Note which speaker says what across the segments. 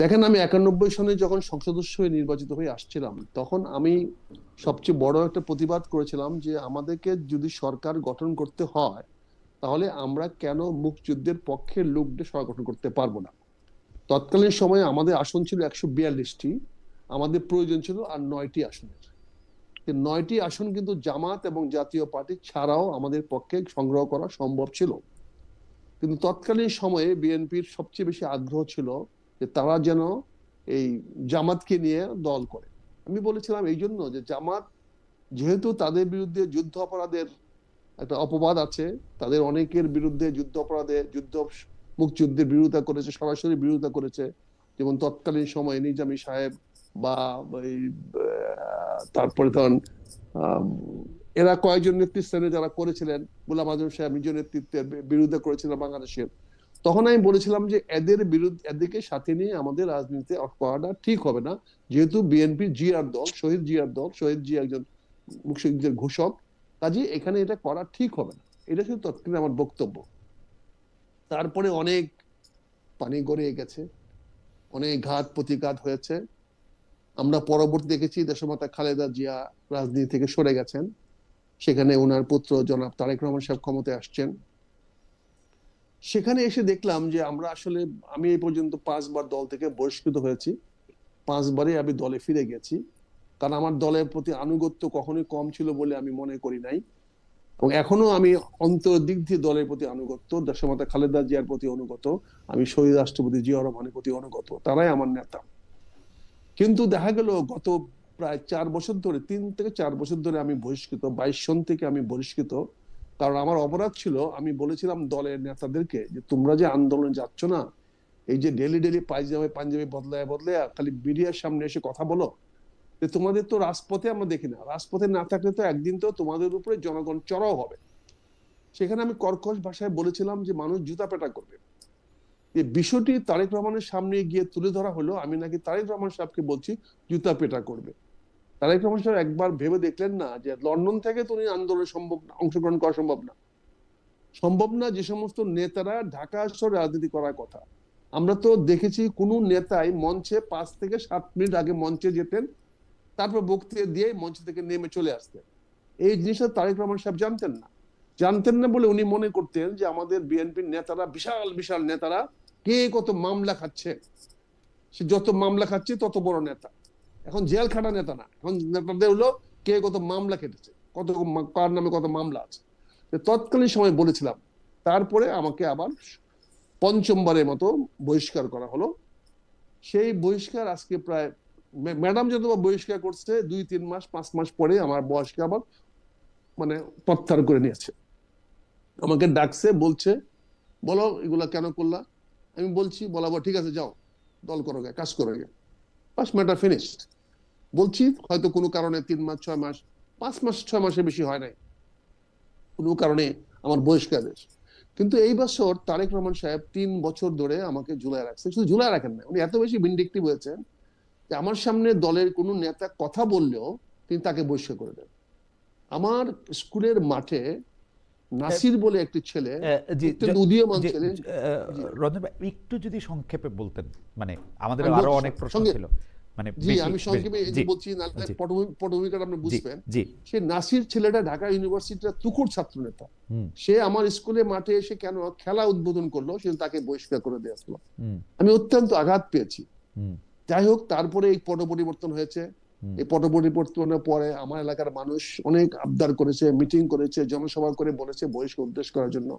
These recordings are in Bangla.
Speaker 1: দেখেন, আমি 91 সনে যখন সংসদ সদস্য হয়ে নির্বাচিত হয়ে আসছিলাম, তখন আমি সবচেয়ে বড় একটা প্রতিবাদ করেছিলাম যে আমাদেরকে যদি সরকার গঠন করতে হয়, তাহলে আমরা কেন মুক্তিযুদ্ধের পক্ষের লোকদের সরকার গঠন করতে পারবো না। তৎকালীন সময়ে আমাদের আসন ছিল 142টি, আমাদের প্রয়োজন ছিল আর 9টি আসনের। 9টি আসন কিন্তু জামাত এবং জাতীয় পার্টি ছাড়াও আমাদের পক্ষে সংগ্রহ করা সম্ভব ছিল। কিন্তু তৎকালীন সময়ে বিএনপির সবচেয়ে বেশি আগ্রহ ছিল যে তারা যেন এই জামাতকে নিয়ে দল করে। আমি বলেছিলাম এই জন্য যে জামাত যেহেতু তাদের বিরুদ্ধে যুদ্ধ অপরাধের একটা অপবাদ আছে, তাদের অনেকের বিরুদ্ধে যুদ্ধ অপরাধে মুক্তিযুদ্ধের বিরোধিতা করেছে, সরাসরি বিরোধিতা করেছে। যেমন তৎকালীন সময়ে নিজামী সাহেব বা এই তারপরে তখন এরা কয়েকজন নেতৃস্থানে যারা করেছিলেন, গোলাম আজম সাহেব নিজ নেতৃত্বের বিরোধিতা করেছিলেন বাংলাদেশের। তখন আমি বলেছিলাম যে এদের বিরুদ্ধে, এদেরকে সাথে নিয়ে আমাদের রাজনীতিতে করাটা ঠিক হবে না, যেহেতু বিএনপি জিয়ার দল, শহীদ জিয়ার দল, শহীদ জিয়া একজন মুক্তিযুদ্ধের ঘোষক, কাজে এখানে এটা করা ঠিক হবে না। এটা শুধু তৎকালীন আমার বক্তব্য। তারপরে অনেক পানি গড়িয়ে গেছে, অনেক ঘাত প্রতিঘাত হয়েছে। আমরা পরবর্তী দেখেছি দেশমাতা খালেদা জিয়া রাজনীতি থেকে সরে গেছেন, সেখানে ওনার পুত্র জনাব তারেক রহমান সাহেব ক্ষমতায় আসছেন। সেখানে এসে দেখলাম যে আমরা আসলে, আমি এই পর্যন্ত 5বার দল থেকে বহিষ্কৃত হয়েছি, 5বারই আমি দলে ফিরে গেছি। কারণ আমার দলের প্রতি আনুগত্য কখনোই কম ছিল বলে আমি মনে করি নাই, এবং এখনো আমি অন্তর দিক দিয়ে দলের প্রতি আনুগত্য, দেশমাতা খালেদা জিয়ার প্রতি অনুগত, আমি শহীদ রাষ্ট্রপতি জিয়া রহমানের প্রতি অনুগত, তারাই আমার নেতা। কিন্তু দেখা গেল গত প্রায় 4 বছর ধরে, 3 থেকে 4 বছর ধরে আমি বহিষ্কৃত, 22 সন থেকে আমি বহিষ্কৃত। কারণ আমার অপরাধ ছিল, আমি বলেছিলাম দলের নেতাদেরকে যে তোমরা যে আন্দোলনে যাচ্ছ না, এই যে ডেলি ডেলি পায়জামে পাঞ্জাবি বদলায় বদলায় খালি মিডিয়ার সামনে এসে কথা বলো, যে তোমাদের তো রাজপথে আমরা দেখি না, রাজপথে না থাকলে তো একদিন তো তোমাদের উপরে জনগণ চড়াও হবে। সেখানে আমি কর্কশ ভাষায় বলেছিলাম যে মানুষ জুতা পেটা করবে। এই বিষয়টি তারেক রহমানের সামনে গিয়ে তুলে ধরা হলো, আমি নাকি তারেক রহমান সাহেবকে বলছি জুতা পেটা করবে। তারেক রহমান সাহেব একবার ভেবে দেখলেন না যে লন্ডন থেকে তো উনি আন্দোলনে অংশগ্রহণ করা সম্ভব না। সম্ভব না যে সমস্ত নেতারা ঢাকা শহরে রাজনীতি করার কথা। আমরা তো দেখেছি কোন নেতাই মঞ্চে 5 থেকে 7 মিনিট আগে মঞ্চে যেতেন, তারপর বক্তৃতা দিয়ে মঞ্চ থেকে নেমে চলে আসতেন। এই জিনিসটা তারেক রহমান সাহেব জানতেন না। জানতেন না বলে উনি মনে করতেন যে আমাদের বিএনপির নেতারা, বিশাল বিশাল নেতারা, কে কত মামলা খাচ্ছে, সে যত মামলা খাচ্ছে তত বড় নেতা। এখন জেল খাটা নেতা না, এখন নেতাদের হলো কে কত মামলা কেটেছে, কত কার নামে কত মামলা আছে। তৎকালীন সময় বলেছিলাম। তারপরে আমাকে আবার 5মবারের মতো বহিষ্কার করা হলো। সেই বহিষ্কার আজকে প্রায়, ম্যাডাম যত বহিষ্কার করছে 2-3 মাস 5 মাস পরে আমার বয়সকে আবার মানে প্রত্যাহার করে নিয়েছে। আমাকে ডাকছে, বলছে বলো এগুলা কেন করলা। আমি বলছি, বলাবো ঠিক আছে যাও দল করো গে, কাজ করো গে, বাস ম্যাটার ফিনিশড। বলছি হয়তো কোনো কারণে 3 মাস 6 মাস, 5 মাস 6 মাসের বেশি হয় নাই, কোনো কারণে আমার বহিষ্কার হয়েছে। কিন্তু এই বছর তারেক রহমান সাহেব 3 বছর ধরে আমাকে ঝুলায় রাখছে। শুধু ঝুলায় রাখেন না, উনি এত বেশি ভিন্ডিকটিভ হয়েছেন যে আমার সামনে দলের কোনো নেতা কথা বললেও তিনি তাকে বহিষ্কার করে দেন। আমার স্কুলের মাঠে নাসির বলে একটি ছেলে,
Speaker 2: জি,
Speaker 1: অত্যন্ত উদীয়মান
Speaker 2: জি,
Speaker 1: ছেলে।
Speaker 2: রঞ্জন ভাই একটু যদি সংক্ষেপে বলতেন, মানে আমাদের
Speaker 1: আমি
Speaker 2: আরো
Speaker 1: বলছি
Speaker 2: অনেক প্রশ্ন
Speaker 1: সঙ্গে,
Speaker 2: ছিল, মানে
Speaker 1: জি
Speaker 2: বেশি
Speaker 1: আমি সংক্ষেপে এই যে
Speaker 2: জি
Speaker 1: বলছি, নাহলে
Speaker 2: জি
Speaker 1: পটভূমিকাটা আপনি
Speaker 2: জি
Speaker 1: বুঝবেন।
Speaker 2: জি
Speaker 1: সে নাসির ছেলেটা ঢাকা ইউনিভার্সিটির তুখুর ছাত্র নেতা।
Speaker 2: হুম
Speaker 1: সে আমার স্কুলে মাঠে এসে কেন খেলা উদ্বোধন করলো, সে তাকে বহিষ্কার করে দেওয়া হলো।
Speaker 2: হুম
Speaker 1: আমি অত্যন্ত আঘাত পেয়েছি।
Speaker 2: হুম
Speaker 1: যাই হোক, তারপরে এই পট পরিবর্তন হয়েছে। এই পট পরিবর্তনের পরে আমার এলাকার মানুষ অনেক আবদার করেছে, মিটিং করেছে, জনসভা করে বলেছে বহিষ্কার উদ্দেশ্য করার জন্য,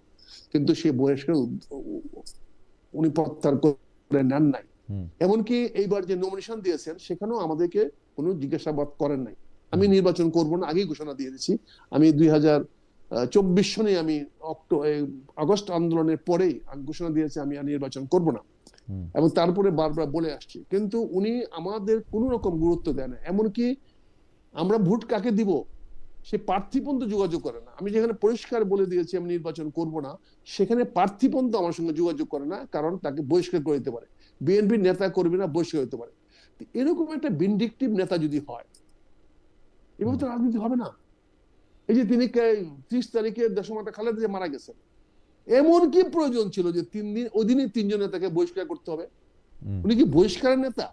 Speaker 1: কিন্তু সে বহিষ্কার উনি প্রত্যাহার করে নেন নাই।
Speaker 2: হুম
Speaker 1: এমনকি এইবার যে নমিনেশন দিয়েছেন সেখানেও আমাদেরকে কোনো জিজ্ঞাসাবাদ করেন নাই। আমি
Speaker 2: হুম
Speaker 1: নির্বাচন করব না আগেই ঘোষণা দিয়ে দিচ্ছি। আমি 2024 সনে আমি আগস্ট আন্দোলনের পরেই ঘোষণা দিয়েছি আমি আর নির্বাচন করব না,
Speaker 2: হুম
Speaker 1: এবং তারপরে বারবার বলে আসছি। কিন্তু উনি আমাদের কোন রকম গুরুত্ব দেন না। এমনকি আমরা ভোট কাকে দিব সে প্রার্থী পর্যন্ত যোগাযোগ করে না। আমি যেখানে পরিষ্কার বলে দিয়েছি আমি নির্বাচন করব না, সেখানে প্রার্থী পর্যন্ত আমার সঙ্গে যোগাযোগ করে না, কারণ তাকে বহিষ্কার করে দিতে পারে, বিএনপির নেতা কর্মীরা বহিষ্কার হতে পারে। এরকম একটা ভিন্ডিকটিভ নেতা যদি হয়, এভাবে তো রাজনীতি হবে না। এই যে তিনি 30 তারিখে দেশমাতা খালেদা জিয়া মারা গেছেন, এমন কি প্রয়োজন ছিল যে 3 দিন ওই দিনই 3জন নেতাকে বহিষ্কার করতে হবে? উনি কি বহিষ্কারের নেতা?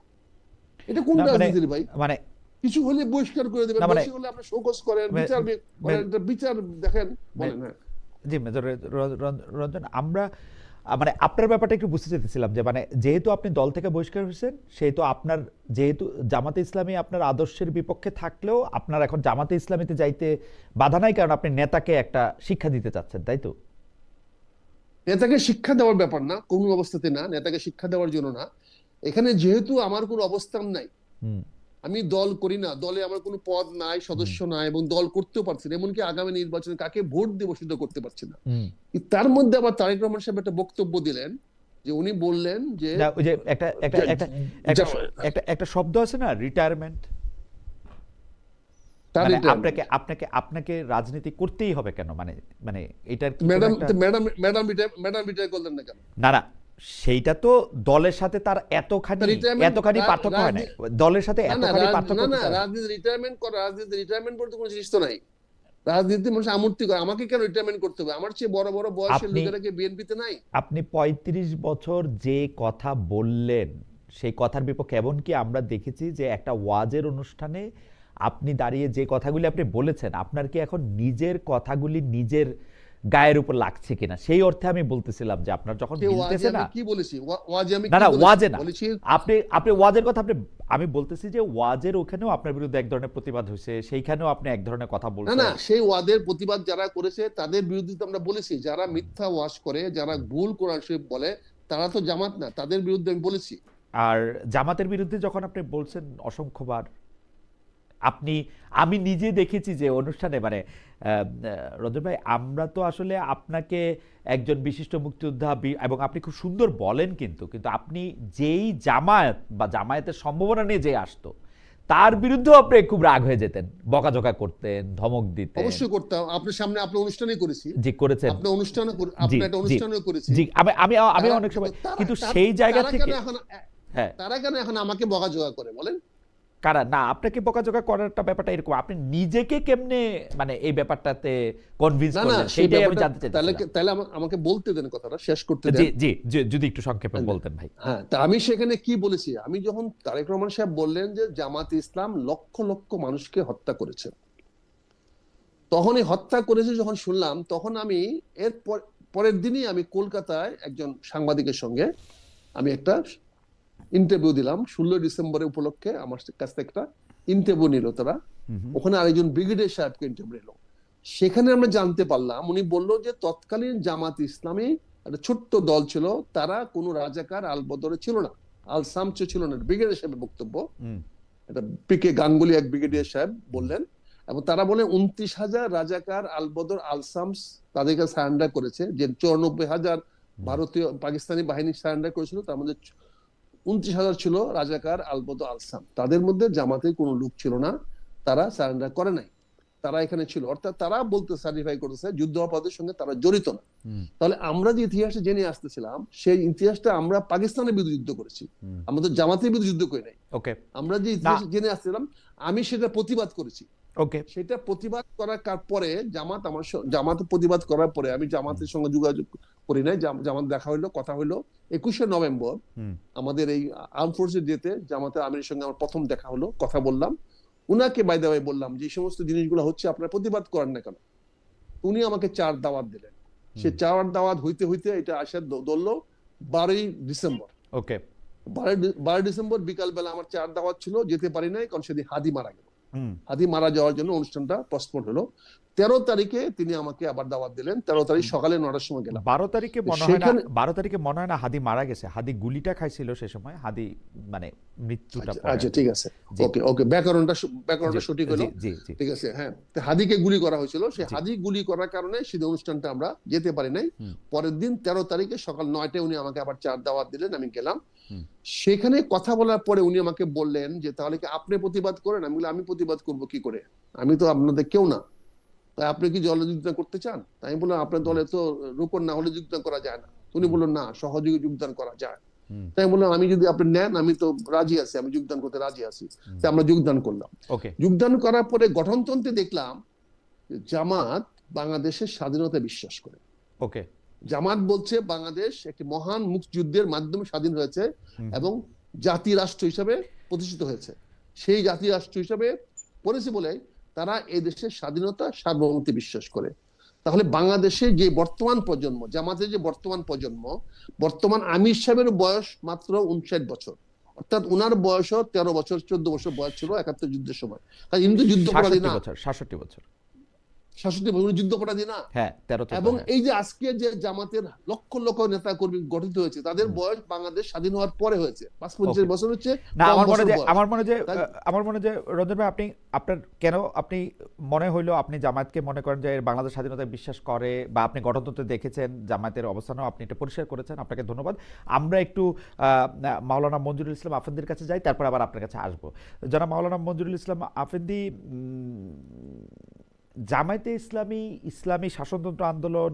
Speaker 1: এটা কোন
Speaker 2: না মানে
Speaker 1: রাজনীতির ভাই?
Speaker 2: মানে
Speaker 1: কিছু হলে বহিষ্কার করে দেবেন,
Speaker 2: না মানে
Speaker 1: বেশি হলে আপনি শোকজ করেন,
Speaker 2: মে-
Speaker 1: বিচার করেন,
Speaker 2: মে-
Speaker 1: একটা বিচার দেখেন,
Speaker 2: মে-
Speaker 1: বলেন। হ্যাঁ,
Speaker 2: জি মেজর রঞ্জন, আমরা মানে আপনার ব্যাপারটা একটু বুঝতে চাইতেছিলাম যে মানে যেহেতু আপনি দল থেকে বহিষ্কার হয়েছেন, সেহেতু আপনার যেহেতু জামাতে ইসলামী আপনার আদর্শের বিপক্ষে থাকলেও আপনার এখন জামাতে ইসলামীতে যাইতে বাধা নাই, কারণ আপনি নেতাকে একটা শিক্ষা দিতে চাচ্ছেন, তাই তো?
Speaker 1: নেতাকে শিক্ষা দেওয়ার ব্যাপার না, কোন অবস্থাতে না, নেতাকে শিক্ষা দেওয়ার জন্য না। এখানে যেহেতু আমার কোনো অবস্থান নাই,
Speaker 2: হুম
Speaker 1: আমি দল করি না, দলে আমার কোনো পদ নাই,
Speaker 2: হুম
Speaker 1: সদস্য নাই, এবং দল করতেও পারছি না, এমনকি আগামী নির্বাচনে কাকে ভোট দেবো সেটা করতে পারছি না।
Speaker 2: হুম।
Speaker 1: তার মধ্যে আবার তারেক রহমান সাহেব একটা বক্তব্য দিলেন, যে উনি বললেন যে
Speaker 2: না ওই যে একটা একটা
Speaker 1: যে-
Speaker 2: একটা একটা
Speaker 1: যে-
Speaker 2: একটা একটা শব্দ আছে না, রিটায়ারমেন্ট।
Speaker 1: তার
Speaker 2: মানে
Speaker 1: retirement।
Speaker 2: আপনাকে আপনাকে আপনাকে রাজনীতি করতেই হবে কেন, মানে মানে এটার কি কোনো
Speaker 1: ম্যাডাম
Speaker 2: একটা
Speaker 1: ম্যাডাম ম্যাডাম রিটায়ার করলেন না কেন?
Speaker 2: না না, সেইটা তো দলের সাথে তার এতখানি
Speaker 1: রিটায়ারমেন্ট
Speaker 2: এতখানি পার্থক্য হয় না, দলের সাথে
Speaker 1: না না
Speaker 2: এতখানি পার্থক্য
Speaker 1: না না,
Speaker 2: কোথায়?
Speaker 1: রাজনীতি রিটায়ারমেন্ট করা, রাজনীতি রিটায়ারমেন্ট করতে কোনো জিনিস তো নাই। রাজনীতি মানুষ আমূর্তি করে, আমাকে কেন রিটায়ারমেন্ট করতে হবে? আমার চেয়ে বড় বড় বয়সের
Speaker 2: আপনি
Speaker 1: লোকেরা কি বিএনপিতে নাই?
Speaker 2: আপনি ৩৫ বছর যে কথা বললেন, সেই কথার বিপক্ষে এমনকি আমরা দেখেছি যে একটা ওয়াজের অনুষ্ঠানে আপনি দাঁড়িয়ে যে কথাগুলি আপনি বলেছেন, আপনার কি এখন নিজের কথাগুলি নিজের গায়ের উপর লাগছে কিনা, সেই অর্থে আমি বলতেছিলাম যে আপনার যখন
Speaker 1: সে ওয়াজে
Speaker 2: মিলতেছে
Speaker 1: আমি
Speaker 2: না।
Speaker 1: কি বলেছি? ওয়াজে আমি
Speaker 2: না
Speaker 1: কি
Speaker 2: না,
Speaker 1: বলেছি?
Speaker 2: ওয়াজে না,
Speaker 1: বলেছি
Speaker 2: আপনি আপনি ওয়াজের কথা আপনি, আমি বলতেছি যে ওয়াজের ওখানেও আপনার বিরুদ্ধে এক ধরনের প্রতিবাদ হয়েছে, সেইখানেও আপনি এক ধরনের কথা
Speaker 1: না
Speaker 2: বলছেন।
Speaker 1: না, সেই ওয়াদের প্রতিবাদ যারা করেছে তাদের বিরুদ্ধে তো আমরা বলেছি, যারা মিথ্যা ওয়াজ করে, যারা ভুল কোরআন শরীফ বলে, তারা তো জামাত না, তাদের বিরুদ্ধে আমি বলেছি।
Speaker 2: আর জামাতের বিরুদ্ধে যখন আপনি বলছেন অসংখ্যবার, আপনি, আমি নিজে দেখেছি যে অনুষ্ঠানে মানে রঞ্জন ভাই, আমরা তো আসলে আপনাকে একজন বিশিষ্ট মুক্তিযোদ্ধা এবং আপনি খুব সুন্দর বলেন, কিন্তু কিন্তু আপনি যেই জামায়াত বা জামায়াতের সম্ভাবনা নিয়ে যে আসতো, তার বিরুদ্ধেও আপনি খুব রাগ হয়ে যেতেন, বকাঝকা করতেন, ধমক দিতেন।
Speaker 1: অবশ্যই করতাম, আপনার সামনে আপনার অনুষ্ঠানেই করেছি,
Speaker 2: জি করেছেন।
Speaker 1: আপনার অনুষ্ঠানে
Speaker 2: জি
Speaker 1: আপনার একটা
Speaker 2: জি
Speaker 1: অনুষ্ঠানেও করেছি।
Speaker 2: জি, আমি আমি আমি
Speaker 1: তারা
Speaker 2: অনেক সময়,
Speaker 1: তারা
Speaker 2: কিন্তু সেই জায়গা
Speaker 1: তারা
Speaker 2: থেকে
Speaker 1: কেন এখন,
Speaker 2: হ্যাঁ,
Speaker 1: তারা কেন এখন আমাকে বকাঝকা করে বলেন?
Speaker 2: কারা না আপনাকে বকাঝকা করারটা ব্যাপারটা এরকম, আপনি নিজেকে কেমনে মানে এই ব্যাপারটাতে কনভিন্স
Speaker 1: না না,
Speaker 2: করলেন,
Speaker 1: সেই
Speaker 2: সেইটাই আমি
Speaker 1: ব্যাপারটা
Speaker 2: জানতে
Speaker 1: তাহলে
Speaker 2: চাইছিলাম।
Speaker 1: তাহলে আমাকে বলতে দেন, কথাটা শেষ করতে
Speaker 2: জি
Speaker 1: দেন।
Speaker 2: জি জি, যদি একটু সংক্ষেপে বলতেন ভাই।
Speaker 1: হ্যাঁ, তা আমি সেখানে কি বলেছি? আমি যখন তারেক রহমান সাহেব বললেন যে জামাত ইসলাম লক্ষ লক্ষ মানুষকে হত্যা করেছে, তখন এই হত্যা করেছে যখন শুনলাম, তখন আমি এর পরের দিনই আমি কলকাতায় একজন সাংবাদিকের সঙ্গে আমি একটা ইন্টারভিউ দিলাম। 16 ডিসেম্বরের উপলক্ষে আমার কাছ থেকে একটা ইন্টারভিউ নিল তারা। ওখানে আরেকজন ব্রিগেডিয়ার সাহেবকে ইন্টারভিউ নিল। সেখানে আমরা জানতে পারলাম, উনি বলল যে তৎকালীন জামাত ইসলামী একটা ছোট্ট দল ছিল, তারা কোনো রাজাকার আলবদরে ছিল না, আল সামচ ছিল না। ব্রিগেডিয়ার সাহেবের বক্তব্য, এটা পিকে গাঙ্গুলি এক ব্রিগেডিয়ার সাহেব বললেন। এবং তারা বলে 29,000 রাজাকার আলবদর আল সামস তাদেরকে সারেন্ডার করেছে, যে 94,000 ভারতীয় পাকিস্তানি বাহিনী সারেন্ডার করেছিল, তার মধ্যে 29,000 ছিল রাজাকার আলবদর আলসাম। তাদের মধ্যে জামাতের কোনো লোক ছিল না, তারা সারেন্ডার করে নাই, তারা এখানে ছিল। অর্থাৎ তারা বলতে সার্টিফাই করেছে যুদ্ধাপরাধের সঙ্গে তারা জড়িত না। তাহলে আমরা যে ইতিহাসে জেনে আসতেছিলাম, সেই ইতিহাসটা আমরা পাকিস্তানের বিরুদ্ধে যুদ্ধ করেছি, আমাদের জামাতের বিরুদ্ধে যুদ্ধ করে নাই।
Speaker 2: ওকে,
Speaker 1: আমরা যে ইতিহাস জেনে আসছিলাম, আমি সেটা প্রতিবাদ করেছি।
Speaker 2: ওকে,
Speaker 1: সেটা প্রতিবাদ করার পরে জামাত প্রতিবাদ করার পরে আমি জামাতের সঙ্গে যোগাযোগ করি নাই। জামাত দেখা হইলো, কথা হইলো 21শে নভেম্বর আমাদের এই আর্ম ফোর্সের ডেতে জামাতের আমিরের সঙ্গে আমার প্রথম দেখা হলো, কথা বললাম। উনাকে বাই দ্য ওয়ে বললাম যে এই সমস্ত জিনিসগুলো হচ্ছে, আপনারা প্রতিবাদ করেন না কেন? উনি আমাকে 4 দাওয়াত দিলেন। সে 4 দাওয়াত হইতে হইতে এটা আসার ধরলো 12ই ডিসেম্বর।
Speaker 2: ওকে,
Speaker 1: 12 ডিসেম্বর বিকালবেলা আমার 4 দাওয়াত ছিল, যেতে পারি নাই, কারণ সেদিন হাদি মারা গেল। হাদি মারা যাওয়ার জন্য অনুষ্ঠানটা পোস্টপোন হলো। 13 তারিখে তিনি আমাকে আবার দাওয়াত দিলেন। 13 তারিখ সকালে 9টার সময় গেলাম।
Speaker 2: 12 তারিখে মনে হয় না, 12 তারিখে মনে হয় না হাদি মারা গেছে, হাদি গুলিটা খাইছিল সে সময়, হাদি মানে মৃত্যুটা পরে।
Speaker 1: আচ্ছা ঠিক আছে, ওকে ওকে, ব্যাকরণটা সঠিক হলো।
Speaker 2: জি জি,
Speaker 1: ঠিক আছে। হ্যাঁ, হাদিকে গুলি করা হয়েছিল, সেই হাদি গুলি করার কারণে সেই অনুষ্ঠানটা আমরা যেতে পারি নাই। পরের দিন 13 তারিখে সকাল 9টায় উনি আমাকে আবার 4 দাওয়াত দিলেন, আমি গেলাম। সেখানে কথা বলার পরে উনি আমাকে বললেন যে তাহলে কি আপনি প্রতিবাদ করেন? আমি বললাম আমি প্রতিবাদ করব কি করে, আমি তো আপনাদের কেউ না, তাই আপনি কি দলে যোগদান করতে চান? তাই আমি বললাম আপনার দলে তো রোপণ না হলে যোগদান করা যায় না। উনি বললেন না, সহযোগী যোগদান করা যায়। তাই আমি বললাম আমি যদি আপনি নেন, আমি তো রাজি আছি, আমি যোগদান করতে রাজি আছি। তাই আমরা যোগদান করলাম। যোগদান করার পরে গঠনতন্ত্রে দেখলাম জামাত বাংলাদেশের স্বাধীনতা বিশ্বাস করে।
Speaker 2: ওকে,
Speaker 1: জামাত বলছে বাংলাদেশ একটি মহান মুক্তিযুদ্ধের মাধ্যমে স্বাধীন হয়েছে এবং জাতি রাষ্ট্র হিসাবে প্রতিষ্ঠিত হয়েছে। সেই জাতি রাষ্ট্র হিসাবে করেছে বলে তারা এই দেশের স্বাধীনতা সার্বভৌমত্বে বিশ্বাস করে। তাহলে বাংলাদেশে যে বর্তমান প্রজন্ম, জামাতের যে বর্তমান প্রজন্ম, বর্তমান আমির সাহেবের বয়স মাত্র 59 বছর, অর্থাৎ উনার বয়সও 13 বছর 14 বছর বয়স ছিল 71 যুদ্ধের সময়। কিন্তু যুদ্ধাপরাধী না,
Speaker 2: 67 বছর
Speaker 1: 66 বছর যুদ্ধাপরাধী না।
Speaker 2: হ্যাঁ 13
Speaker 1: এবং এই যে আজকে যে জামাতের লক্ষ লক্ষ নেতা কর্মী গঠিত হয়েছে, তাদের বয়স বাংলাদেশ স্বাধীন হওয়ার পরে হয়েছে, 55 বছর হচ্ছে।
Speaker 2: না, আমার মনে যে রঞ্জন ভাই, আপনার কেন আপনি মনে হইলো আপনি জামায়াতকে মনে করেন যে বাংলাদেশ স্বাধীনতায় বিশ্বাস করে, বা আপনি গঠনতন্ত্রে দেখেছেন জামায়াতের অবস্থানও আপনি এটা পরিষ্কার করেছেন, আপনাকে ধন্যবাদ। আমরা একটু মাওলানা মঞ্জুরুল ইসলাম আফেন্দির কাছে যাই, তারপর আবার আপনার কাছে আসবো। যারা মাওলানা মঞ্জুরুল ইসলাম আফেন্দি, জামায়াতে ইসলামী, ইসলামী শাসনতন্ত্র আন্দোলন,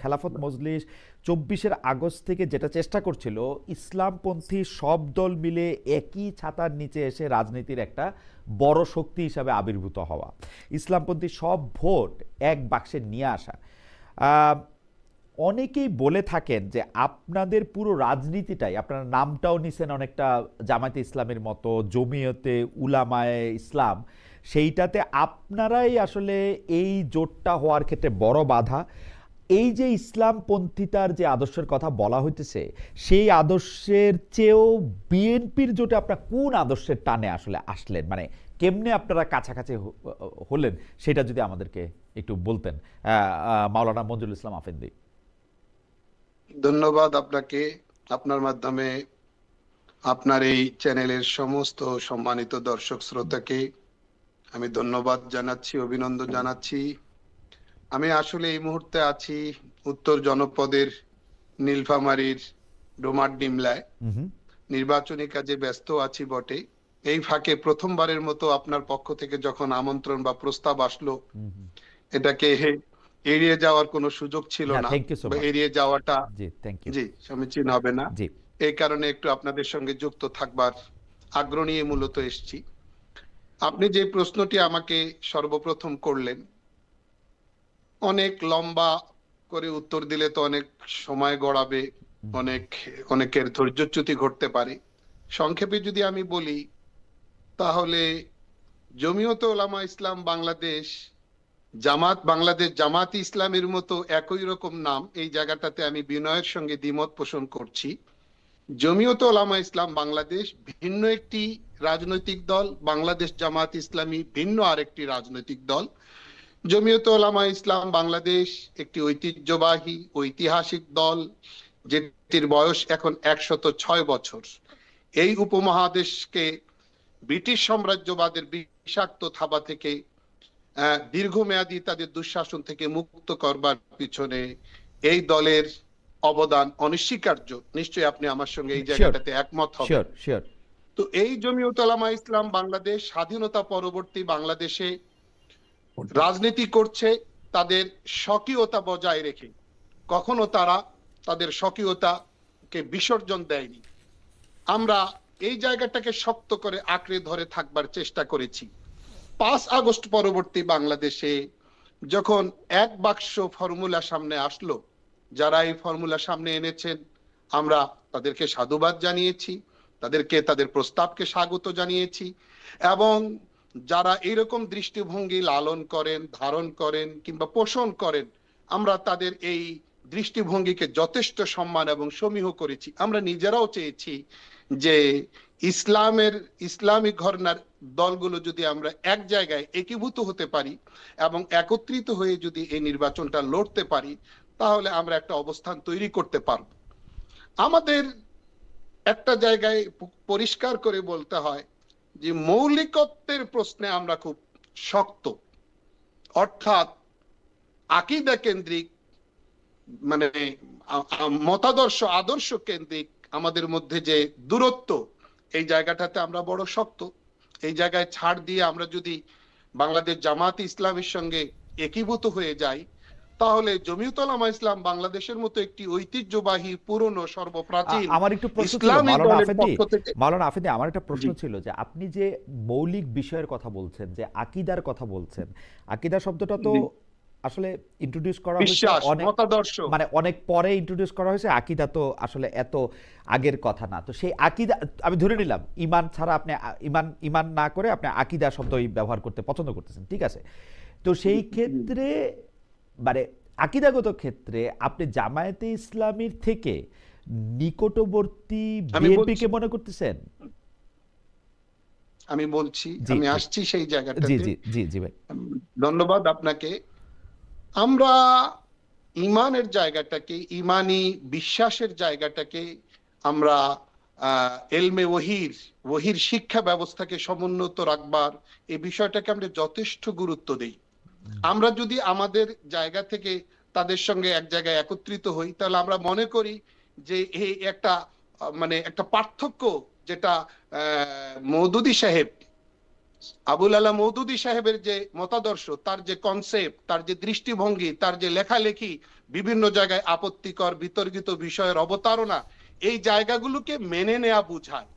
Speaker 2: খেলাফত মজলিস 24 আগস্ট থেকে যেটা চেষ্টা করছিল, ইসলামপন্থী সব দল মিলে একই ছাতার নিচে এসে রাজনীতির একটা বড় শক্তি হিসাবে আবির্ভূত হওয়া, ইসলামপন্থী সব ভোট এক বাক্সে নিয়ে আসা। অনেকেই বলে থাকেন যে আপনাদের পুরো রাজনীতিটাই, আপনার নামটাও নিছেন অনেকটা জামায়াতে ইসলামের মতো, জমিয়তে উলামায়ে ইসলাম, সেইটাতে আপনারাই আসলে এই জোটটা হওয়ার ক্ষেত্রে বড় বাধা। এই যে ইসলামপন্থিতার যে আদর্শের কথা বলা হইতেছে, সেই আদর্শের চেয়েও বিএনপির জোটে আপনারা কোন আদর্শের টানে আসলে আসলেন, মানে কেমনে আপনারা কাছাকাছি হলেন, সেটা যদি আমাদেরকে একটু বলতেন মাওলানা মঞ্জুরুল ইসলাম আফেন্দি।
Speaker 3: ধন্যবাদ আপনাকে, আপনার মাধ্যমে আপনার এই চ্যানেলের সমস্ত সম্মানিত দর্শক শ্রোতাকে আমি ধন্যবাদ জানাচ্ছি, অভিনন্দন জানাচ্ছি। আমি আসলে এই মুহূর্তে আছি উত্তর জনপদের নীলফামারীর ডোমার ডিমলায়, নির্বাচনী কাজে ব্যস্ত আছি বটে। এই ফাঁকে প্রথমবারের মতো আপনার পক্ষ থেকে যখন আমন্ত্রণ বা প্রস্তাব আসলো, এটাকে এড়িয়ে যাওয়ার কোনো সুযোগ ছিল না, এড়িয়ে যাওয়াটা জি সমীচীন হবে না। এই কারণে একটু আপনাদের সঙ্গে যুক্ত থাকবার আগ্রহ নিয়ে মূলত এসেছি। আপনি যে প্রশ্নটি আমাকে সর্বপ্রথম করলেন, অনেক লম্বা করে উত্তর দিলে তো অনেক সময় গড়াবে, অনেকের ধৈর্যচ্যুতি ঘটতে পারে। সংক্ষেপে যদি আমি বলি, তাহলে জমিয়তে উলামা ইসলাম বাংলাদেশ, জামাত বাংলাদেশ, জামাতি ইসলামের মতো একই রকম নাম, এই জায়গাটাতে আমি বিনয়ের সঙ্গে দ্বিমত পোষণ করছি। জমিয়তে উলামা ইসলাম বাংলাদেশ ভিন্ন একটি রাজনৈতিক দল, বাংলাদেশ জামাত ইসলামী ভিন্ন আরেকটি রাজনৈতিক দল। জমিয়তে উলামা ইসলাম বাংলাদেশ একটি ঐতিহ্যবাহী ঐতিহাসিক দল, যেটির বয়স এখন 106 বছর। এই উপমহাদেশকে ব্রিটিশ সাম্রাজ্যবাদের বিষাক্ত থাবা থেকে, দীর্ঘমেয়াদী তাদের দুঃশাসন থেকে মুক্ত করবার পিছনে এই দলের অবদান অনস্বীকার্য। নিশ্চয়ই আপনি আমার সঙ্গে এই জায়গাটাতে একমত হবেন। তো এই জমিয়তে উলামা ইসলাম বাংলাদেশ স্বাধীনতা পরবর্তী বাংলাদেশে রাজনীতি করছে তাদের স্বকীয়তা বজায় রেখে, কখনো তারা তাদের স্বকীয়তাকে বিসর্জন দেয়নি। আমরা এই জায়গাটাকে শক্ত করে আঁকড়ে ধরে থাকবার চেষ্টা করেছি। 5 আগস্ট পরবর্তী বাংলাদেশে যখন এক বাক্স ফর্মুলা সামনে আসলো, যারা এই ফর্মুলা সামনে এনেছেন আমরা তাদেরকে সাধুবাদ জানিয়েছি, তাদেরকে তাদের প্রস্তাবকে স্বাগত জানিয়েছি, এবং যারা এইরকম দৃষ্টিভঙ্গি লালন করেন, ধারণ করেন কিংবা পোষণ করেন, আমরা তাদের এই দৃষ্টিভঙ্গিকে যথেষ্ট সম্মান এবং সমীহ করেছি। আমরা নিজেরাও চেয়েছি যে ইসলামিক ঘরানার দলগুলো যদি আমরা এক জায়গায় একীভূত হতে পারি এবং একত্রিত হয়ে যদি এই নির্বাচনটা লড়তে পারি, তাহলে আমরা একটা অবস্থান তৈরি করতে পারব। আমাদের একটা জায়গায় পরিষ্কার করে বলতে হয় যে মৌলিকত্বের প্রশ্নে আমরা খুব শক্ত, অর্থাৎ আকীদা কেন্দ্রিক, মানে মতাদর্শ আদর্শ কেন্দ্রিক আমাদের মধ্যে যে দূরত্ব, এই জায়গাটাতে আমরা বড় শক্ত। এই জায়গায় ছাড় দিয়ে আমরা যদি বাংলাদেশ জামাত ইসলামের সঙ্গে একীভূত হয়ে যাই, তাহলে জমিয়তে উলামা ইসলাম বাংলাদেশের মতো একটি ঐতিহ্যবাহী পুরনো সর্বপ্রাচীন
Speaker 2: আমার একটু প্রশ্ন ছিল মাওলানা আফেদি, আমার একটা প্রশ্ন ছিল যে আপনি যে মৌলিক বিষয়ের কথা বলছেন, যে আকীদার কথা বলছেন, আকীদা শব্দটা তো আসলে ইন্ট্রোডিউস করা হয়েছে
Speaker 3: বিশ্বাস,
Speaker 2: অনেক,
Speaker 3: মতাদর্শ।
Speaker 2: মানে অনেক পরে ইন্ট্রোডিউস করা হয়েছে। আকীদা তো আসলে এত আগের কথা না। তো সেই আকীদা আমি ধরে নিলাম ঈমান ছাড়া আপনি ঈমান না করে আপনি আকীদা শব্দই ব্যবহার করতে পছন্দ করতেছেন, ঠিক আছে। তো সেই ক্ষেত্রে মানে আকীদাগত ক্ষেত্রে আপনি জামায়াতে ইসলামীর থেকে নিকটবর্তী
Speaker 3: আমি
Speaker 2: বিএনপিকে
Speaker 3: বলছি
Speaker 2: মনে করতেছেন?
Speaker 3: আমি বলছি
Speaker 2: জি
Speaker 3: আমি
Speaker 2: জি
Speaker 3: আসছি সেই
Speaker 2: জি
Speaker 3: জায়গাটাতে।
Speaker 2: জি জি জি ভাই।
Speaker 3: ধন্যবাদ আপনাকে। আমরা ইমানের জায়গাটাকে, ইমানি বিশ্বাসের জায়গাটাকে আমরা এলমে ওহির শিক্ষা ব্যবস্থাকে সমুন্নত রাখবার এই বিষয়টাকে আমরা যথেষ্ট গুরুত্ব দেই। আমরা যদি আমাদের জায়গা থেকে তাদের সঙ্গে এক জায়গায় একত্রিত হই, তাহলে আমরা মনে করি যে এই একটা মানে একটা পার্থক্য, যেটা মওদুদী সাহেব, আবুল আলা মওদুদী সাহেবের যে মতাদর্শ, তার যে কনসেপ্ট, তার যে দৃষ্টিভঙ্গি, তার যে লেখালেখি, বিভিন্ন জায়গায় আপত্তিকর বিতর্কিত বিষয়ের অবতারণা, এই জায়গাগুলোকে মেনে নেওয়া বোঝায়,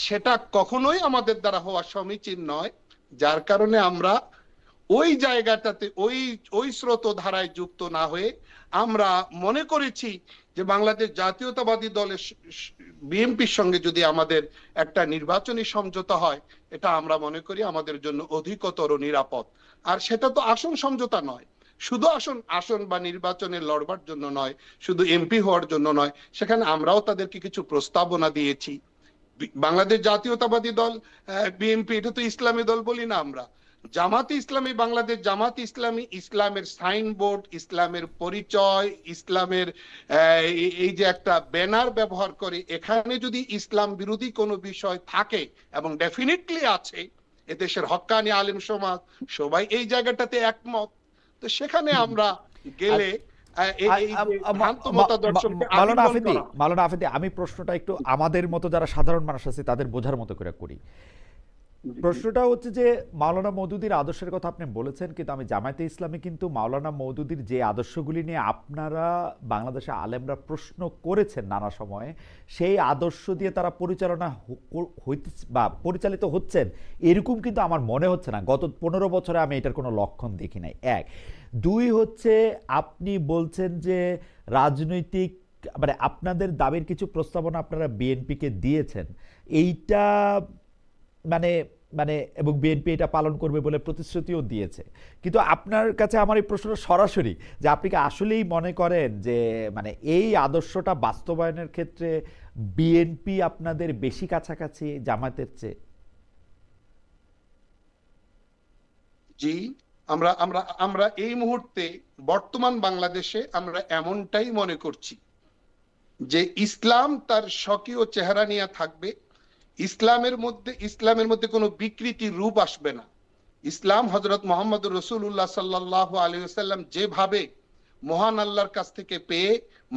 Speaker 3: সেটা কখনোই আমাদের দ্বারা হওয়া সমীচীন নয়। যার কারণে আমরা ওই জায়গাটাতে ওই স্রোত ধারায় যুক্ত না হয়ে আমরা মনে করেছি যে বাংলাদেশ জাতীয়তাবাদী দলের বিএনপির সঙ্গে যদি আমাদের একটা নির্বাচনী সমঝোতা হয়, এটা আমরা মনে করি আমাদের জন্য অধিকতর নিরাপদ। আর সেটা তো আসন সমঝোতা নয়, শুধু আসন বা নির্বাচনে লড়বার জন্য নয়, শুধু এমপি হওয়ার জন্য নয়, সেখানে আমরাও তাদেরকে কিছু প্রস্তাবনা দিয়েছি। বাংলাদেশ জাতীয়তাবাদী দল, বিএনপি, এটা তো ইসলামী দল বলি না আমরা। জামাতে ইসলামী, বাংলাদেশ জামাত ইসলামী, ইসলামের সাইনবোর্ড, ইসলামের পরিচয়, ইসলামের এই যে একটা ব্যানার ব্যবহার করে, এখানে যদি ইসলাম বিরোধী কোনো বিষয় থাকে, এবং ডেফিনেটলি আছে, এদেশের হক্কানি আলেম সমাজ সবাই এই জায়গাটাতে একমত, তো সেখানে আমরা গেলে
Speaker 2: মাওলানা আফেদি, আমি প্রশ্নটা একটু আমাদের মতো যারা সাধারণ মানুষ আছে তাদের বোঝার মতো করে করি। প্রশ্নটা হচ্ছে যে মাওলানা মওদুদীর আদর্শের কথা আপনি বলেছেন, কিন্তু আমি জামায়াতে ইসলামী কিন্তু মাওলানা মওদুদীর যে আদর্শগুলি নিয়ে আপনারা বাংলাদেশে আলেমরা প্রশ্ন করেছেন নানা সময়ে, সেই আদর্শ দিয়ে তারা পরিচালিত হচ্ছেন এরকম কিন্তু আমার মনে হচ্ছে না। গত 15 বছরে আমি এটার কোনো লক্ষণ দেখি নাই। এক, দুই হচ্ছে আপনি বলছেন যে রাজনৈতিক মানে আপনাদের দাবির কিছু প্রস্তাবনা আপনারা বিএনপিকে দিয়েছেন, এইটা মানে মানে এবং বিএনপি এটা পালন করবে বলে প্রতিশ্রুতিও দিয়েছে। কিন্তু আপনার কাছে আমার এই প্রশ্নটা সরাসরি, যে আপনি কি আসলেই মনে করেন যে মানে এই আদর্শটা বাস্তবায়নের ক্ষেত্রে বিএনপি আপনাদের বেশি কাছাকাছি জামায়াতের চেয়ে?
Speaker 3: জি, আমরা আমরা আমরা এই মুহূর্তে বর্তমান বাংলাদেশে আমরা এমনটাই মনে করছি যে ইসলাম তার স্বকীয় চেহারা নিয়ে থাকবে। ইসলামের মধ্যে কোনো বিকৃতি রূপ আসবে না। ইসলাম হযরত মুহাম্মদ রাসূলুল্লাহ সাল্লাল্লাহু আলাইহি ওয়াসাল্লাম যেভাবে মহান আল্লাহর কাছ থেকে পেয়ে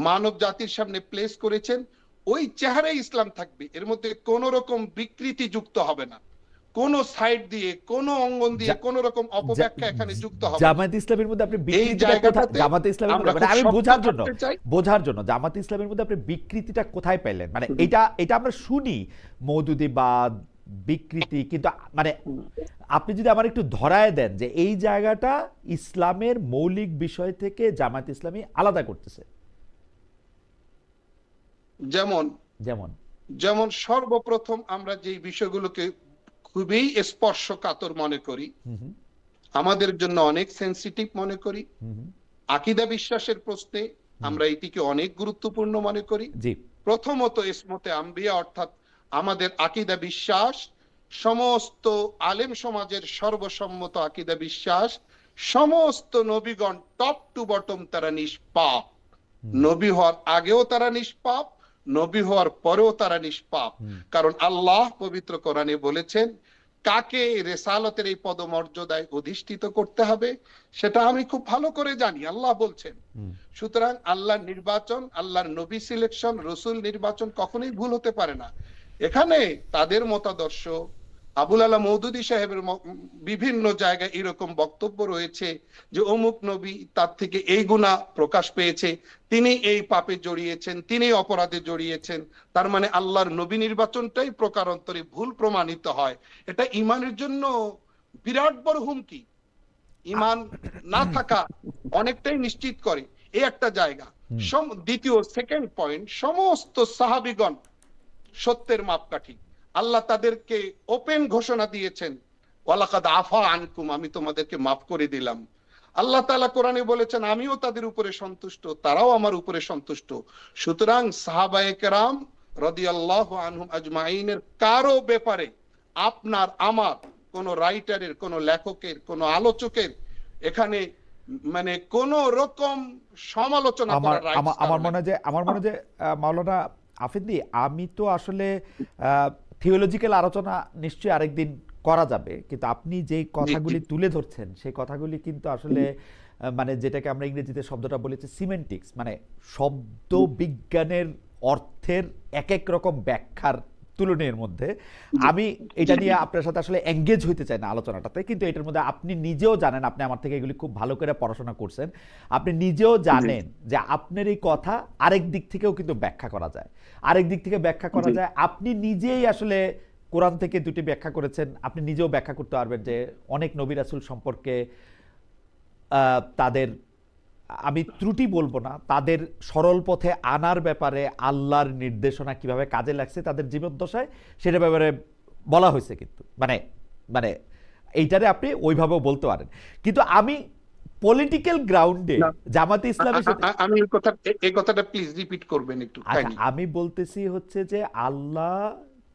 Speaker 3: মানব জাতির সামনে প্লেস করেছেন, ওই চেহারায় ইসলাম থাকবে। এর মধ্যে কোন রকম বিকৃতি যুক্ত হবে না, কোন সাইড দিয়ে, কোন অঙ্গন দিয়ে কোন রকম অপব্যাখ্যা এখানে যুক্ত হবে না।
Speaker 2: জামায়াত ইসলামের মধ্যে আপনি বিকৃতিটা কোথায়, জামায়াত ইসলামের মধ্যে মানে আমি বোঝার জন্য জামায়াত ইসলামের মধ্যে আপনি বিকৃতিটা কোথায় পেলেন? মানে এটা আমরা শুনি মওদুদিবাদ, বিকৃতি, কিন্তু মানে আপনি যদি আমার একটু ধরায় দেন যে এই জায়গাটা ইসলামের মৌলিক বিষয় থেকে জামায়াত ইসলামী আলাদা করতেছে।
Speaker 3: যেমন
Speaker 2: যেমন
Speaker 3: যেমন সর্বপ্রথম আমরা যে বিষয়গুলোকে খুবই স্পর্শকাতর মনে করি, আমাদের জন্য অনেক সেন্সিটিভ মনে করি, আকীদা বিশ্বাসের প্রশ্নে আমরা এটিকে অনেক গুরুত্বপূর্ণ মনে করি। প্রথমত ইসমতে আম্বিয়া, অর্থাৎ আমাদের আকীদা বিশ্বাস, সমস্ত আলেম সমাজের সর্বসম্মত আকীদা বিশ্বাস, সমস্ত নবীগণ টপ টু বটম তারা নিষ্পাপ। নবী হওয়ার আগেও তারা নিষ্পাপ, নবী হওয়ার পরেও তারা নিষ্পাপ। কারণ আল্লাহ পবিত্র কোরআনে বলেছেন কাকে রেসালতের এই পদমর্যাদায় অধিষ্ঠিত করতে হবে সেটা আমি খুব ভালো করে জানি, আল্লাহ বলছেন। সুতরাং আল্লাহর নির্বাচন, আল্লাহর নবী সিলেকশন, রসুল নির্বাচন কখনোই ভুল হতে পারে না। এখানে তাদের মতাদর্শ, আবুল আলা মওদুদী সাহেবের বিভিন্ন জায়গায় এরকম বক্তব্য রয়েছে যে অমুক নবী, তার থেকে এই গুনাহ প্রকাশ পেয়েছে, তিনি এই পাপে জড়িয়েছেন, তিনি অপরাধে জড়িয়েছেন, তার মানে আল্লাহর নবী নির্বাচনটাই প্রকারান্তরে ভুল প্রমাণিত হয়। এটা ঈমানের জন্য বিরাট বড় হুমকি। ইমান না থাকা অনেকটাই নিশ্চিত করে, এই একটা জায়গা। দ্বিতীয় সেকেন্ড পয়েন্ট, সমস্ত সাহাবীগণ সত্যের মাপকাঠি। আল্লাহ তাদেরকে ওপেন ঘোষণা দিয়েছেন, ওয়ালাকাদ আফা আনকুম, আমি তোমাদেরকে মাফ করে দিলাম। আল্লাহ তাআলা কোরআনে বলেছেন আমিও তাদের উপরে সন্তুষ্ট, তারাও আমার উপরে সন্তুষ্ট। সুতরাং সাহাবায়ে কেরাম রাদিয়াল্লাহু আনহুম আজমাইনের কারো ব্যাপারে আপনার আমার কোন রাইটারের, কোন লেখকের, কোন আলোচকের এখানে মানে কোন রকম সমালোচনা করার রাইট
Speaker 2: আমার মনে যে মাওলানা আফেদি, আমি তো আসলে থিওলজিক্যাল আলোচনা নিশ্চয়ই আরেকদিন করা যাবে, কিন্তু আপনি যে কথাগুলি তুলে ধরছেন সেই কথাগুলি কিন্তু আসলে মানে যেটাকে আমরা ইংরেজিতে শব্দটা বলেছি সিমেন্টিক্স, মানে শব্দ বিজ্ঞানের অর্থের এক এক রকম ব্যাখ্যার তুলনের মধ্যে আমি এটা নিয়ে আপনার সাথে আসলে এঙ্গেজ হইতে চাই না আলোচনাটাতে, কিন্তু এটার মধ্যে আপনি নিজেও জানেন, আপনি আমার থেকে এগুলি খুব ভালো করে পড়াশোনা করছেন, আপনি নিজেও জানেন যে আপনার এই কথা আরেক দিক থেকেও কিন্তু ব্যাখ্যা করা যায়, আরেক দিক থেকে ব্যাখ্যা করা যায়। আপনি নিজেই আসলে কোরআন থেকে দুটি ব্যাখ্যা করেছেন, আপনি নিজেও ব্যাখ্যা করতে পারবেন যে অনেক নবী রাসূল সম্পর্কে তাদের, আমি ত্রুটি বলবো না, তাদের সরল পথে আনার ব্যাপারে আল্লাহর নির্দেশনা কিভাবে কাজে লাগছে তাদের জীবদ্দশায় সেটার ব্যাপারে বলা হয়েছে, কিন্তু মানে মানে এইটারে আপনি ওইভাবেও বলতে পারেন। কিন্তু আমি পলিটিক্যাল গ্রাউন্ডে জামাতে ইসলামের সাথে
Speaker 3: আমি এই কথাটা প্লিজ রিপিট করবেন একটু।
Speaker 2: আমি বলতেছি হচ্ছে যে আল্লাহ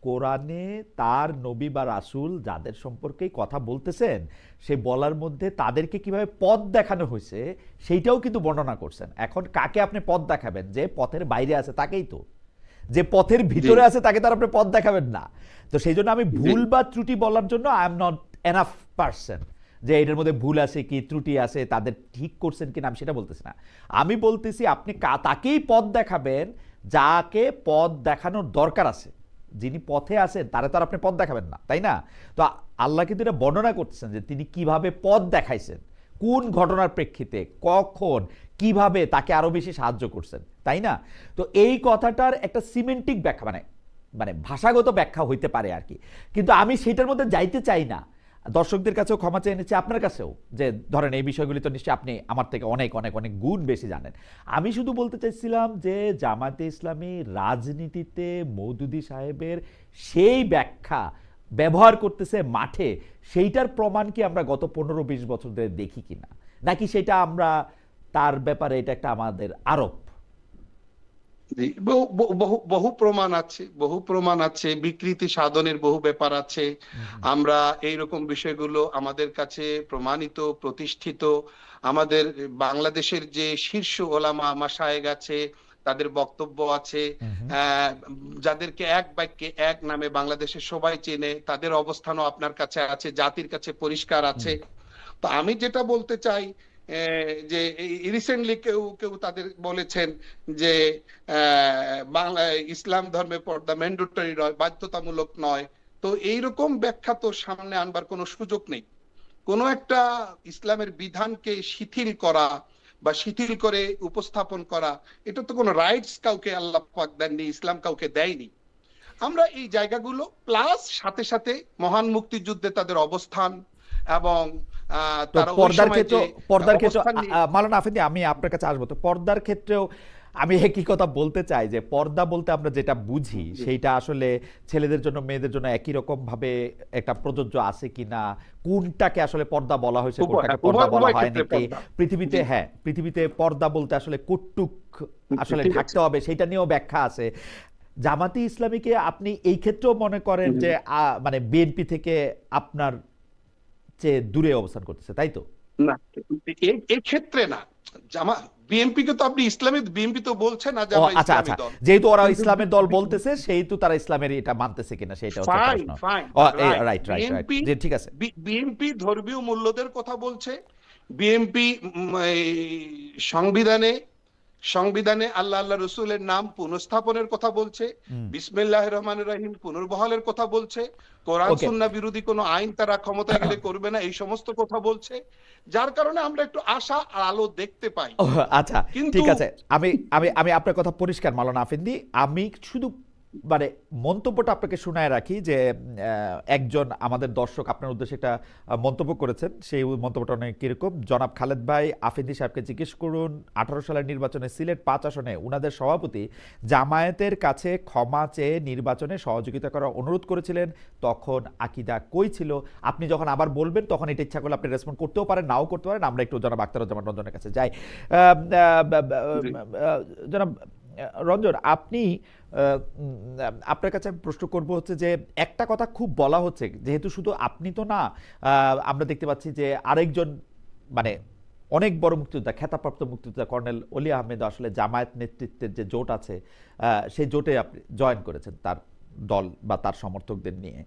Speaker 2: কোরআনে তার নবী বা রাসূল যাদের সম্পর্কেই কথা বলতেছেন সে বলার মধ্যে তাদেরকে কিভাবে পথ দেখানো হয়েছে সেইটাও কিন্তু বর্ণনা করছেন। এখন কাকে আপনি পথ দেখাবেন? যে পথের বাইরে আছে তাকেই তো, যে পথের ভিতরে আছে তাকে তার আপনি পথ দেখাবেন না। তো সেই জন্য আমি ভুল বা ত্রুটি বলার জন্য I am not enough person যে এটার মধ্যে ভুল আছে কি ত্রুটি আছে তাদের ঠিক করছেন কিনা আমি সেটা বলতেছি না। আমি বলতেছি আপনি তাকেই পথ দেখাবেন যাকে পথ দেখানোর দরকার আছে, যিনি পথে আছেন তারা তো আর আপনি পথ দেখাবেন না, তাই না? তো আল্লাহ কিন্তু এটা বর্ণনা করতেছেন যে তিনি কিভাবে পথ দেখাইছেন, কোন ঘটনার প্রেক্ষিতে, কখন, কিভাবে তাকে আরো বেশি সাহায্য করছেন, তাই না? তো এই কথাটার একটা সিমেন্টিক ব্যাখ্যা মানে মানে ভাষাগত ব্যাখ্যা হইতে পারে আর কি, কিন্তু আমি সেটার মধ্যে যাইতে চাই না। দর্শকদের কাছেও ক্ষমা চেয়ে নিচ্ছি, আপনার কাছেও, যে ধরেন এই বিষয়গুলি তো নিশ্চয়ই আপনি আমার থেকে অনেক অনেক অনেক গুণ বেশি জানেন। আমি শুধু বলতে চাইছিলাম যে জামাতে ইসলামী রাজনীতিতে মওদুদী সাহেবের সেই ব্যাখ্যা ব্যবহার করতেছে মাঠে, সেইটার প্রমাণ কি আমরা গত 15-20 বছর ধরে দেখি কিনা, নাকি সেটা আমরা তার ব্যাপারে এটা একটা আমাদের আরোপ?
Speaker 3: বহু প্রমাণ আছে, বহু প্রমাণ আছে, বিকৃতি সাধনের বহু ব্যাপার আছে। আমরা এইরকম বিষয়গুলো আমাদের কাছে প্রমাণিত, প্রতিষ্ঠিত। আমাদের বাংলাদেশের যে শীর্ষ ওলামা মাশায়েখ আছে তাদের বক্তব্য আছে, যাদেরকে এক বাক্যে এক নামে বাংলাদেশের সবাই চেনে, তাদের অবস্থানও আপনার কাছে আছে, জাতির কাছে পরিষ্কার আছে। তো আমি যেটা বলতে চাই যে রিসেন্টলি কেউ তাদের বলেছেন যে বাংলা ইসলাম ধর্মে পর্দা ম্যান্ডেটরি নয়, বাধ্যতামূলক নয়। তো এইরকম ব্যাখ্যা তো সামনে আনবার কোনো সুযোগ নেই। কোনো একটা ইসলামের বিধানকে শিথিল করা বা শিথিল করে উপস্থাপন করা, এটা তো কোনো রাইটস কাউকে আল্লাহ পাক দেননি, ইসলাম কাউকে দেয়নি। আমরা এই জায়গাগুলো প্লাস সাথে সাথে মহান মুক্তিযুদ্ধে তাদের অবস্থান এবং
Speaker 2: পর্দার ক্ষেত্রে মাওলানা আফেদি আমি আপনার কাছে আসবো। তো পর্দার ক্ষেত্রেও আমি একই কথা বলতে চাই যে পর্দা বলতে আমরা যেটা বুঝি সেইটা আসলে ছেলেদের জন্য মেয়েদের জন্য একই রকম ভাবে একটা প্রযোজ্য আছে কিনা, কোনটাকে আসলে পর্দা বলা হয়েছে, কোনটাকে পর্দা বলা হয়নি, পৃথিবীতে পৃথিবীতে পর্দা বলতে আসলে কটুক আসলে থাকতে হবে সেটা নিয়েও ব্যাখ্যা আছে। জামাতে ইসলামীকে আপনি এই ক্ষেত্রেও মনে করেন যে মানে বিএনপি থেকে আপনার চেয়ে দূরে অবস্থান করতেছে, তাই তো?
Speaker 3: না, এই ক্ষেত্রে না। বিএনপি কে তো আপনি ইসলামের বিএনপি তো বলছে না যে আমরা ইসলামী দল,
Speaker 2: যেহেতু ওরা ইসলামের দল বলতেছে সেহেতু তারা ইসলামের এটা মানতেছে কিনা সেটা হচ্ছে প্রশ্ন। রাইট জি ঠিক আছে।
Speaker 3: বিএনপি ধর্মীয় মূল্যদের কথা বলছে, বিএনপি সংবিধানে আল্লাহ রসুলের নাম পুনঃস্থাপনের কথা বলছে, বিসমিল্লাহির রহমানির রহিম পুনর্বহালের কথা বলছে, কোরআন সুন্নাহ বিরোধী কোনো আইন তারা ক্ষমতায় গেলে করবে না, এই সমস্ত কথা বলছে। যার কারণে আমরা একটু আশা আর আলো দেখতে পাই।
Speaker 2: আচ্ছা ঠিক আছে, আমি আপনার কথা পরিষ্কার মাওলানা আফেদি। আমি শুধু মানে মন্তব্যটা আপনাকে শোনায় রাখি যে একজন আমাদের দর্শক আপনার উদ্দেশ্যে একটা মন্তব্য করেছেন, সেই মন্তব্যটা অনেক কিরকম: জনাব খালেদ ভাই, আফেদি সাহেবকে জিজ্ঞেস করুন 18 সালের নির্বাচনে সিলেট 5 আসনে উনাদের সভাপতি জামায়াতের কাছে ক্ষমা চেয়ে নির্বাচনে সহযোগিতা করার অনুরোধ করেছিলেন, তখন আকিদা কই ছিল? আপনি যখন আবার বলবেন তখন এটা ইচ্ছা করলে আপনি রেসপন্ড করতেও পারেন, নাও করতে পারেন। আমরা একটু জনাব আখতারুজ্জামান রঞ্জনের কাছে যাই। জনাব রঞ্জন, আপনি আপনার কাছে আমি প্রশ্ন করব হচ্ছে যে একটা কথা খুব বলা হচ্ছে, যেহেতু শুধু আপনি তো না, আমরা দেখতে পাচ্ছি যে আরেকজন মানে অনেক বড় মুক্তিযোদ্ধা, খেতাবপ্রাপ্ত মুক্তিযোদ্ধা কর্নেল অলি আহমেদ আসলে জামায়াত নেতৃত্বের যে জোট আছে সেই জোটে আপনি জয়েন করেছেন তার দল বা তার সমর্থকদের নিয়ে।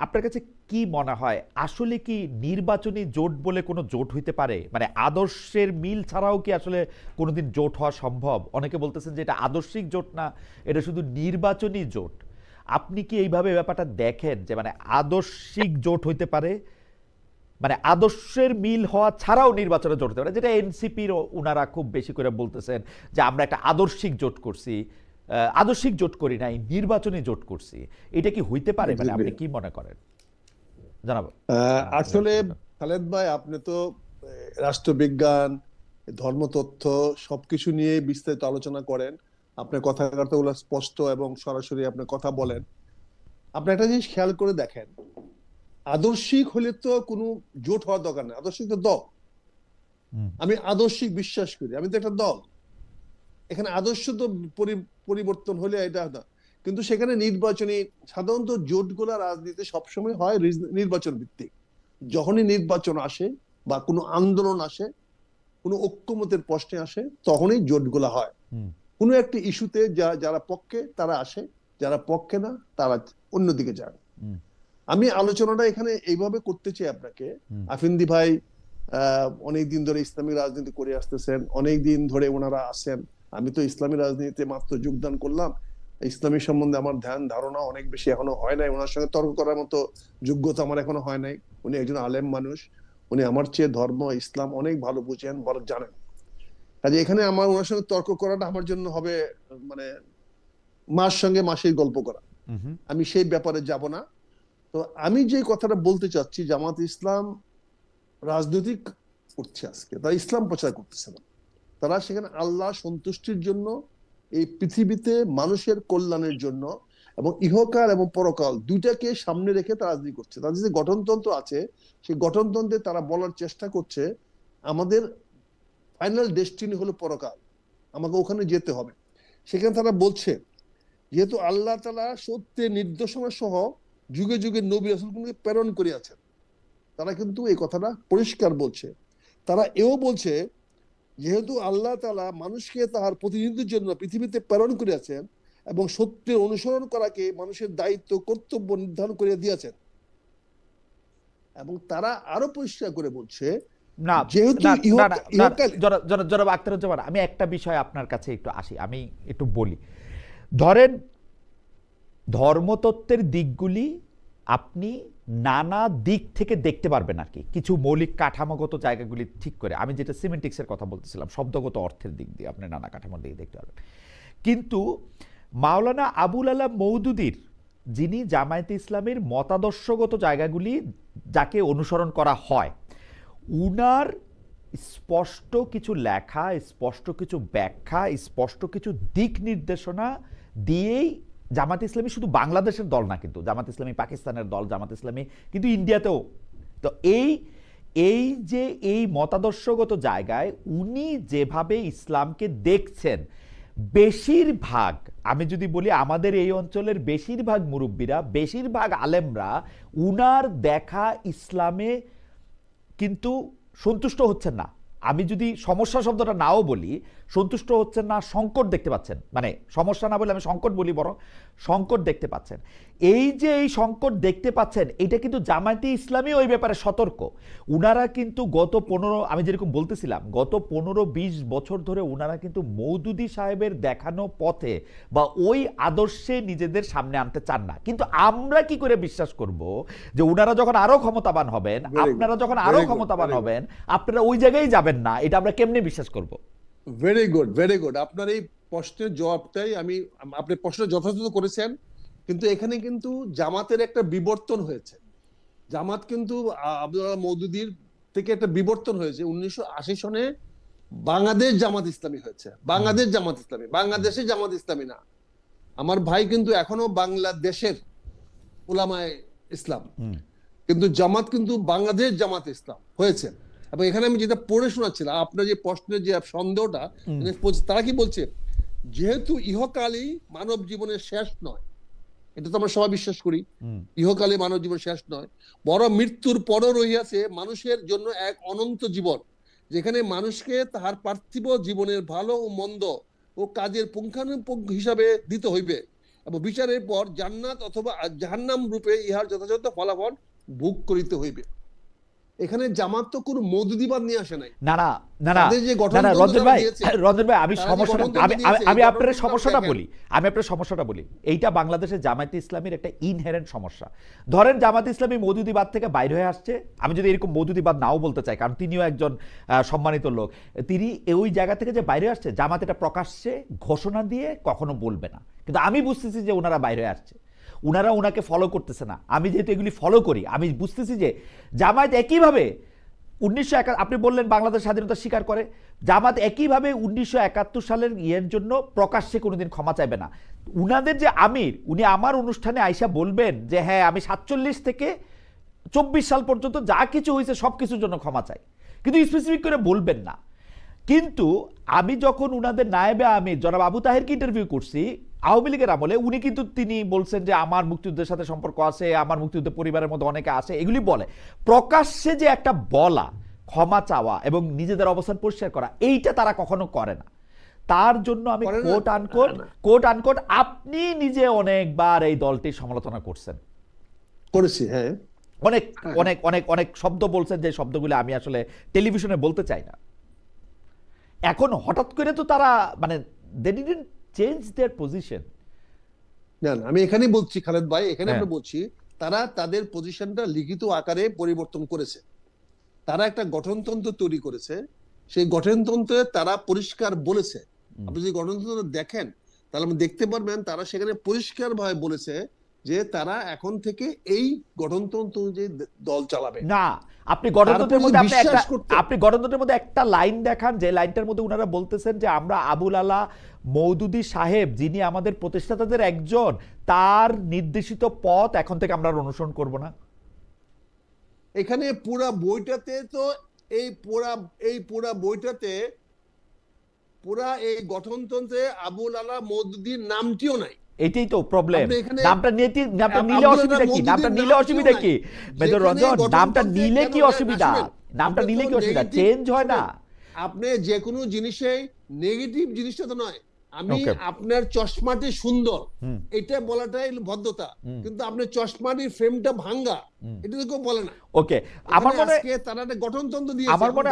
Speaker 2: আপনার কাছে কি মনে হয়, আসলে কি নির্বাচনী জোট বলে কোনো জোট হইতে পারে? মানে আদর্শের মিল ছাড়াও কি আসলে কোনোদিন জোট হওয়া সম্ভব? অনেকে বলতেছেন যে এটা আদর্শিক জোট না, এটা শুধু নির্বাচনী জোট। আপনি কি এইভাবে ব্যাপারটা দেখেন যে মানে আদর্শিক জোট হইতে পারে, মানে আদর্শের মিল হওয়া ছাড়াও নির্বাচনে জোট হতে পারে, যেটা এনসিপির উনারা খুব বেশি করে বলতেছেন যে আমরা একটা আদর্শিক জোট করছি, আদর্শিক জোট করি নাই, নির্বাচনী জোট করছি। এটা কি হইতে পারে? মানে আপনি কি মনে করেন জানাবো?
Speaker 1: আসলে খালেদ ভাই, আপনি তো রাষ্ট্রবিজ্ঞান, ধর্মতত্ত্ব সবকিছু নিয়ে বিস্তারিত আলোচনা করেন। আপনার কথাবার্তাগুলো স্পষ্ট এবং সরাসরি আপনি কথা বলেন। আপনি একটা জিনিস খেয়াল করে দেখেন, আদর্শিক হলে তো কোনো জোট হওয়ার দরকার নেই, আদর্শিক তো দল। আমি আদর্শিক বিশ্বাস করি, আমি তো একটা দল। এখানে আদর্শ তো পরিবর্তন হলে এটা না, কিন্তু সেখানে নির্বাচনী সাধারণত জোটগুলা রাজনীতি সবসময় হয় নির্বাচন ভিত্তিক। যখনই নির্বাচন আসে বা কোনো আন্দোলন আসে, কোনো ঐক্যমতের প্রশ্নে আসে, তখনই জোটগুলা হয়। কোনো একটা ইস্যুতে যারা পক্ষে তারা আসে, যারা পক্ষে না তারা অন্যদিকে যায়। আমি আলোচনাটা এখানে এইভাবে করতে চাই আপনাকে। আফেন্দি ভাই অনেকদিন ধরে ইসলামী রাজনীতি করে আসতেছেন, অনেকদিন ধরে ওনারা আসেন। আমি তো ইসলামী রাজনীতিতে মাত্র যোগদান করলাম, ইসলামী সম্বন্ধে আমার ধ্যান ধারণা অনেক বেশি এখনো হয় নাই, ওনার সঙ্গে তর্ক করার মতো যোগ্যতা আমার এখনো হয় নাই। উনি একজন আলেম মানুষ, উনি আমার চেয়ে ধর্ম ইসলাম অনেক ভালো বুঝেন, ভালো জানেন। কাজে এখানে আমার ওনার সঙ্গে তর্ক করাটা আমার জন্য হবে মানে মার সঙ্গে মাসির গল্প করা। আমি সেই ব্যাপারে যাব না। তো আমি যে কথাটা বলতে চাচ্ছি, জামাত ইসলাম রাজনৈতিক করছে আজকে, তারা ইসলাম প্রচার করতেছে না। তারা সেখানে আল্লাহ সন্তুষ্টির জন্য, এই পৃথিবীতে মানুষের কল্যাণের জন্য এবং ইহকাল এবং পরকাল দুইটাকে সামনে রেখে তারা রাজনীতি করছে। তাদের যে গঠনতন্ত্র আছে, সেই গঠনতন্ত্রে তারা বলার চেষ্টা করছে আমাদের ফাইনাল ডেস্টিনি হলো পরকাল, আমাকে ওখানে যেতে হবে। সেখানে তারা বলছে যেহেতু আল্লাহ তাআলা সত্যের নির্দেশনা সহ যুগে যুগে নবী রাসূলকে প্রেরণ করিয়াছেন, তারা কিন্তু এই কথাটা পরিষ্কার বলছে। তারা এও বলছে যেহেতু আল্লাহ তাআলা মানুষকে তাহার প্রতিনিধির জন্য পৃথিবীতে প্রেরণ করিয়াছেন এবং সত্যের অনুসরণ করাকে মানুষের দায়িত্ব কর্তব্য নির্ধারণ করে দিয়েছেন, এবং তারা আরো পরিষ্কার করে বলছে
Speaker 2: না,
Speaker 1: যেহেতু
Speaker 2: জনাব আখতারুজ্জামান, আমি একটা বিষয় আপনার কাছে একটু আসি, আমি একটু বলি। ধরেন ধর্মতত্ত্বের দিকগুলি আপনি নানা দিক থেকে দেখতে পারবেন আর কি, কিছু মৌলিক কাঠামোগত জায়গাগুলি ঠিক করে। আমি যেটা সিমেন্টিক্সের কথা বলতেছিলাম, শব্দগত অর্থের দিক দিয়ে আপনি নানা কাঠামোর দিকে দেখতে পারবেন। কিন্তু মাওলানা আবুল আলা মওদুদীর, যিনি জামায়াতে ইসলামের মতাদর্শগত জায়গাগুলি যাকে অনুসরণ করা হয়, উনার স্পষ্ট কিছু লেখা, স্পষ্ট কিছু ব্যাখ্যা, স্পষ্ট কিছু দিক নির্দেশনা দিয়েই জামাত ইসলামী শুধু বাংলাদেশের দল না, কিন্তু জামাত ইসলামী পাকিস্তানের দল, জামাত ইসলামী কিন্তু ইন্ডিয়াতেও। তো এই যে এই মতাদর্শগত জায়গায় উনি যেভাবে ইসলামকে দেখছেন, বেশিরভাগ, আমি যদি বলি আমাদের এই অঞ্চলের বেশিরভাগ মুরব্বীরা, বেশিরভাগ আলেমরা উনার দেখা ইসলামে কিন্তু সন্তুষ্ট হচ্ছেন না। আমি যদি সমস্যা শব্দটা নাও বলি, সন্তুষ্ট হচ্ছেন না, সংকট দেখতে পাচ্ছেন। মানে সমস্যা না বলে আমি সংকট বলি, বরং সংকট দেখতে পাচ্ছেন। এই যে এই সংকট দেখতে পাচ্ছেন, এটা কিন্তু জামায়াতে ইসলামী ওই ব্যাপারে সতর্ক। উনারা কিন্তু গত 15, আমি যেরকম বলতেছিলাম, গত 15-20 বছর ধরে উনারা কিন্তু মওদুদী সাহেবের দেখানো পথে বা ওই আদর্শে নিজেদের সামনে আনতে চান না। কিন্তু আমরা কি করে বিশ্বাস করব যে উনারা যখন আরো ক্ষমতাবান হবেন, আপনারা যখন আরো ক্ষমতাবান হবেন, আপনারা ওই জায়গায় যাবেন না? এটা আমরা কেমনে বিশ্বাস করব?
Speaker 1: Very good, very good. আপনার এই প্রশ্নের জবাবটাই আপনি প্রশ্ন যথাযথ করেছেন, কিন্তু এখানে কিন্তু জামাতের একটা বিবর্তন হয়েছে। জামাত কিন্তু আব্দুল মওদুদির থেকে একটা বিবর্তন হয়েছে। 1980 সনে বাংলাদেশ জামাত ইসলামী হয়েছে, বাংলাদেশ জামাত ইসলামী, বাংলাদেশের জামাত ইসলামী না। আমার ভাই কিন্তু এখনো বাংলাদেশের উলামায়ে ইসলাম, কিন্তু জামাত কিন্তু বাংলাদেশ জামাত ইসলাম হয়েছে। এবং এখানে আমি যেটা পড়ে শোনাচ্ছিলাম, আপনার যে প্রশ্নের যে সন্দেহটা, তারা কি বলছে, যেহেতু ইহকালই মানব জীবনের শেষ নয়, এটা তো আমরা সবাই বিশ্বাস করি, ইহকালে মানব জীবন শেষ নয়, বড় মৃত্যুর পরও রহিয়াছে মানুষের জন্য এক অনন্ত জীবন, যেখানে মানুষকে তাহার পার্থিব জীবনের ভালো ও মন্দ ও কাজের পুঙ্খানুপুঙ্খ হিসাবে দিতে হইবে, এবং বিচারের পর জান্নাত অথবা জাহান্নাম রূপে ইহার যথাযথ ফলাফল ভোগ করিতে হইবে। এখানে জামাত তো কোনো মওদুদিবাদ নিয়ে আসে নাই।
Speaker 2: না না না না না রঞ্জন ভাই, রঞ্জন ভাই আমি আমি আপনার সমস্যাটা বলি। এইটা বাংলাদেশের জামায়াতে ইসলামীর একটা ইনহেরেন্ট সমস্যা। ধরেন জামায়াতে ইসলামী মওদুদিবাদ থেকে বাইরে হয়ে আসছে, আমি যদি এরকম মওদুদিবাদ নাও বলতে চাই, কারণ তিনিও একজন সম্মানিত লোক, তিনি ওই জায়গা থেকে যে বাইরে আসছে, জামাত এটা প্রকাশ্যে ঘোষণা দিয়ে কখনো বলবে না, কিন্তু আমি বুঝতেছি যে ওনারা বাইরে আসছে, উনারা উনাকে ফলো করতেছে না। আমি যেহেতু এগুলি ফলো করি, আমি বুঝতেছি যে জামায়াত একইভাবে 1971, আপনি বললেন বাংলাদেশ স্বাধীনতা স্বীকার করে, জামাত একইভাবে 1971 সালের ইয়ের জন্য প্রকাশ্যে কোনোদিন ক্ষমা চাইবে না। উনাদের যে আমির, উনি আমার অনুষ্ঠানে আইসা বলবেন যে হ্যাঁ আমি 47 থেকে 24 সাল পর্যন্ত যা কিছু হয়েছে সব কিছুর জন্য ক্ষমা চাই, কিন্তু স্পেসিফিক করে বলবেন না। কিন্তু আমি যখন উনাদের নায়েবে আমির জনাব আবু তাহেরকে ইন্টারভিউ করছি আওয়ামী লীগের আমলে, উনি কিন্তু তিনি বলছেন যে আমার মুক্তিযুদ্ধের সাথে সম্পর্ক আছে, আমার মুক্তিযুদ্ধ পরিবারের মধ্যে অনেকে আছে, এগুলি বলে। প্রকাশ্যে যে একটা বলা, ক্ষমা চাওয়া এবং নিজেদের অবস্থান পরিষ্কার করা, এইটা তারা কখনো করে না। তার জন্য আমি কোট আনকোট আপনি নিজে অনেকবার এই দলটির সমালোচনা করছেন,
Speaker 1: করেছি, হ্যাঁ,
Speaker 2: অনেক অনেক অনেক অনেক শব্দ বলছেন, যে শব্দগুলো আমি আসলে টেলিভিশনে বলতে চাই না। এখন হঠাৎ করে তো তারা মানে they didn't change their position.
Speaker 1: না আমি এখানেই বলছি খালেদ ভাই, এখানে আমরা বলছি তারা তাদের পজিশনটা লিখিত আকারে পরিবর্তন করেছে। তারা একটা গঠনতন্ত্র তৈরি করেছে, সেই গঠনতন্ত্রে তারা পরিষ্কার বলেছে, আপনি যদি গঠনতন্ত্র দেখেন তাহলে আপনি দেখতে পারবেন তারা সেখানে পরিষ্কারভাবে বলেছে যে তারা এখন থেকে এই গঠনতন্ত্র অনুযায়ী দল চালাবে
Speaker 2: না। আপনি গণতন্ত্রের মধ্যে একটা লাইন দেখান, যে লাইনটার মধ্যে উনারা বলতেছেন যে আমরা আবুল আলা মওদুদি সাহেব, যিনি আমাদের প্রতিষ্ঠাতাদের একজন, তার নির্দেশিত পথ এখন থেকে আমরা অনুসরণ করব না।
Speaker 1: এখানে পুরা বইটাতে তো এই পুরা বইটাতে পুরা এই গঠনতন্ত্রে আবুল আলা মওদুদির নামটিও নাই।
Speaker 2: এটাই তো প্রবলেম। নামটা নিলে অসুবিধা কি মেজর রঞ্জন? নামটা নিলে কি অসুবিধা? নামটা নিলে কি অসুবিধা? চেঞ্জ হয় না।
Speaker 1: আপনি যে কোনো জিনিসে নেগেটিভ জিনিসটা তো নয়, আমি আপনার চশমাটি সুন্দর এটা বলাটাই ভদ্রতা, কিন্তু আপনার চশমাটির ফ্রেমটা ভাঙ্গা এটা তো কেউ বলে না।
Speaker 2: ওকে, আমার মনে হয়
Speaker 1: তারা একটা গঠনতন্ত্র দিয়েছে,
Speaker 2: আমার মনে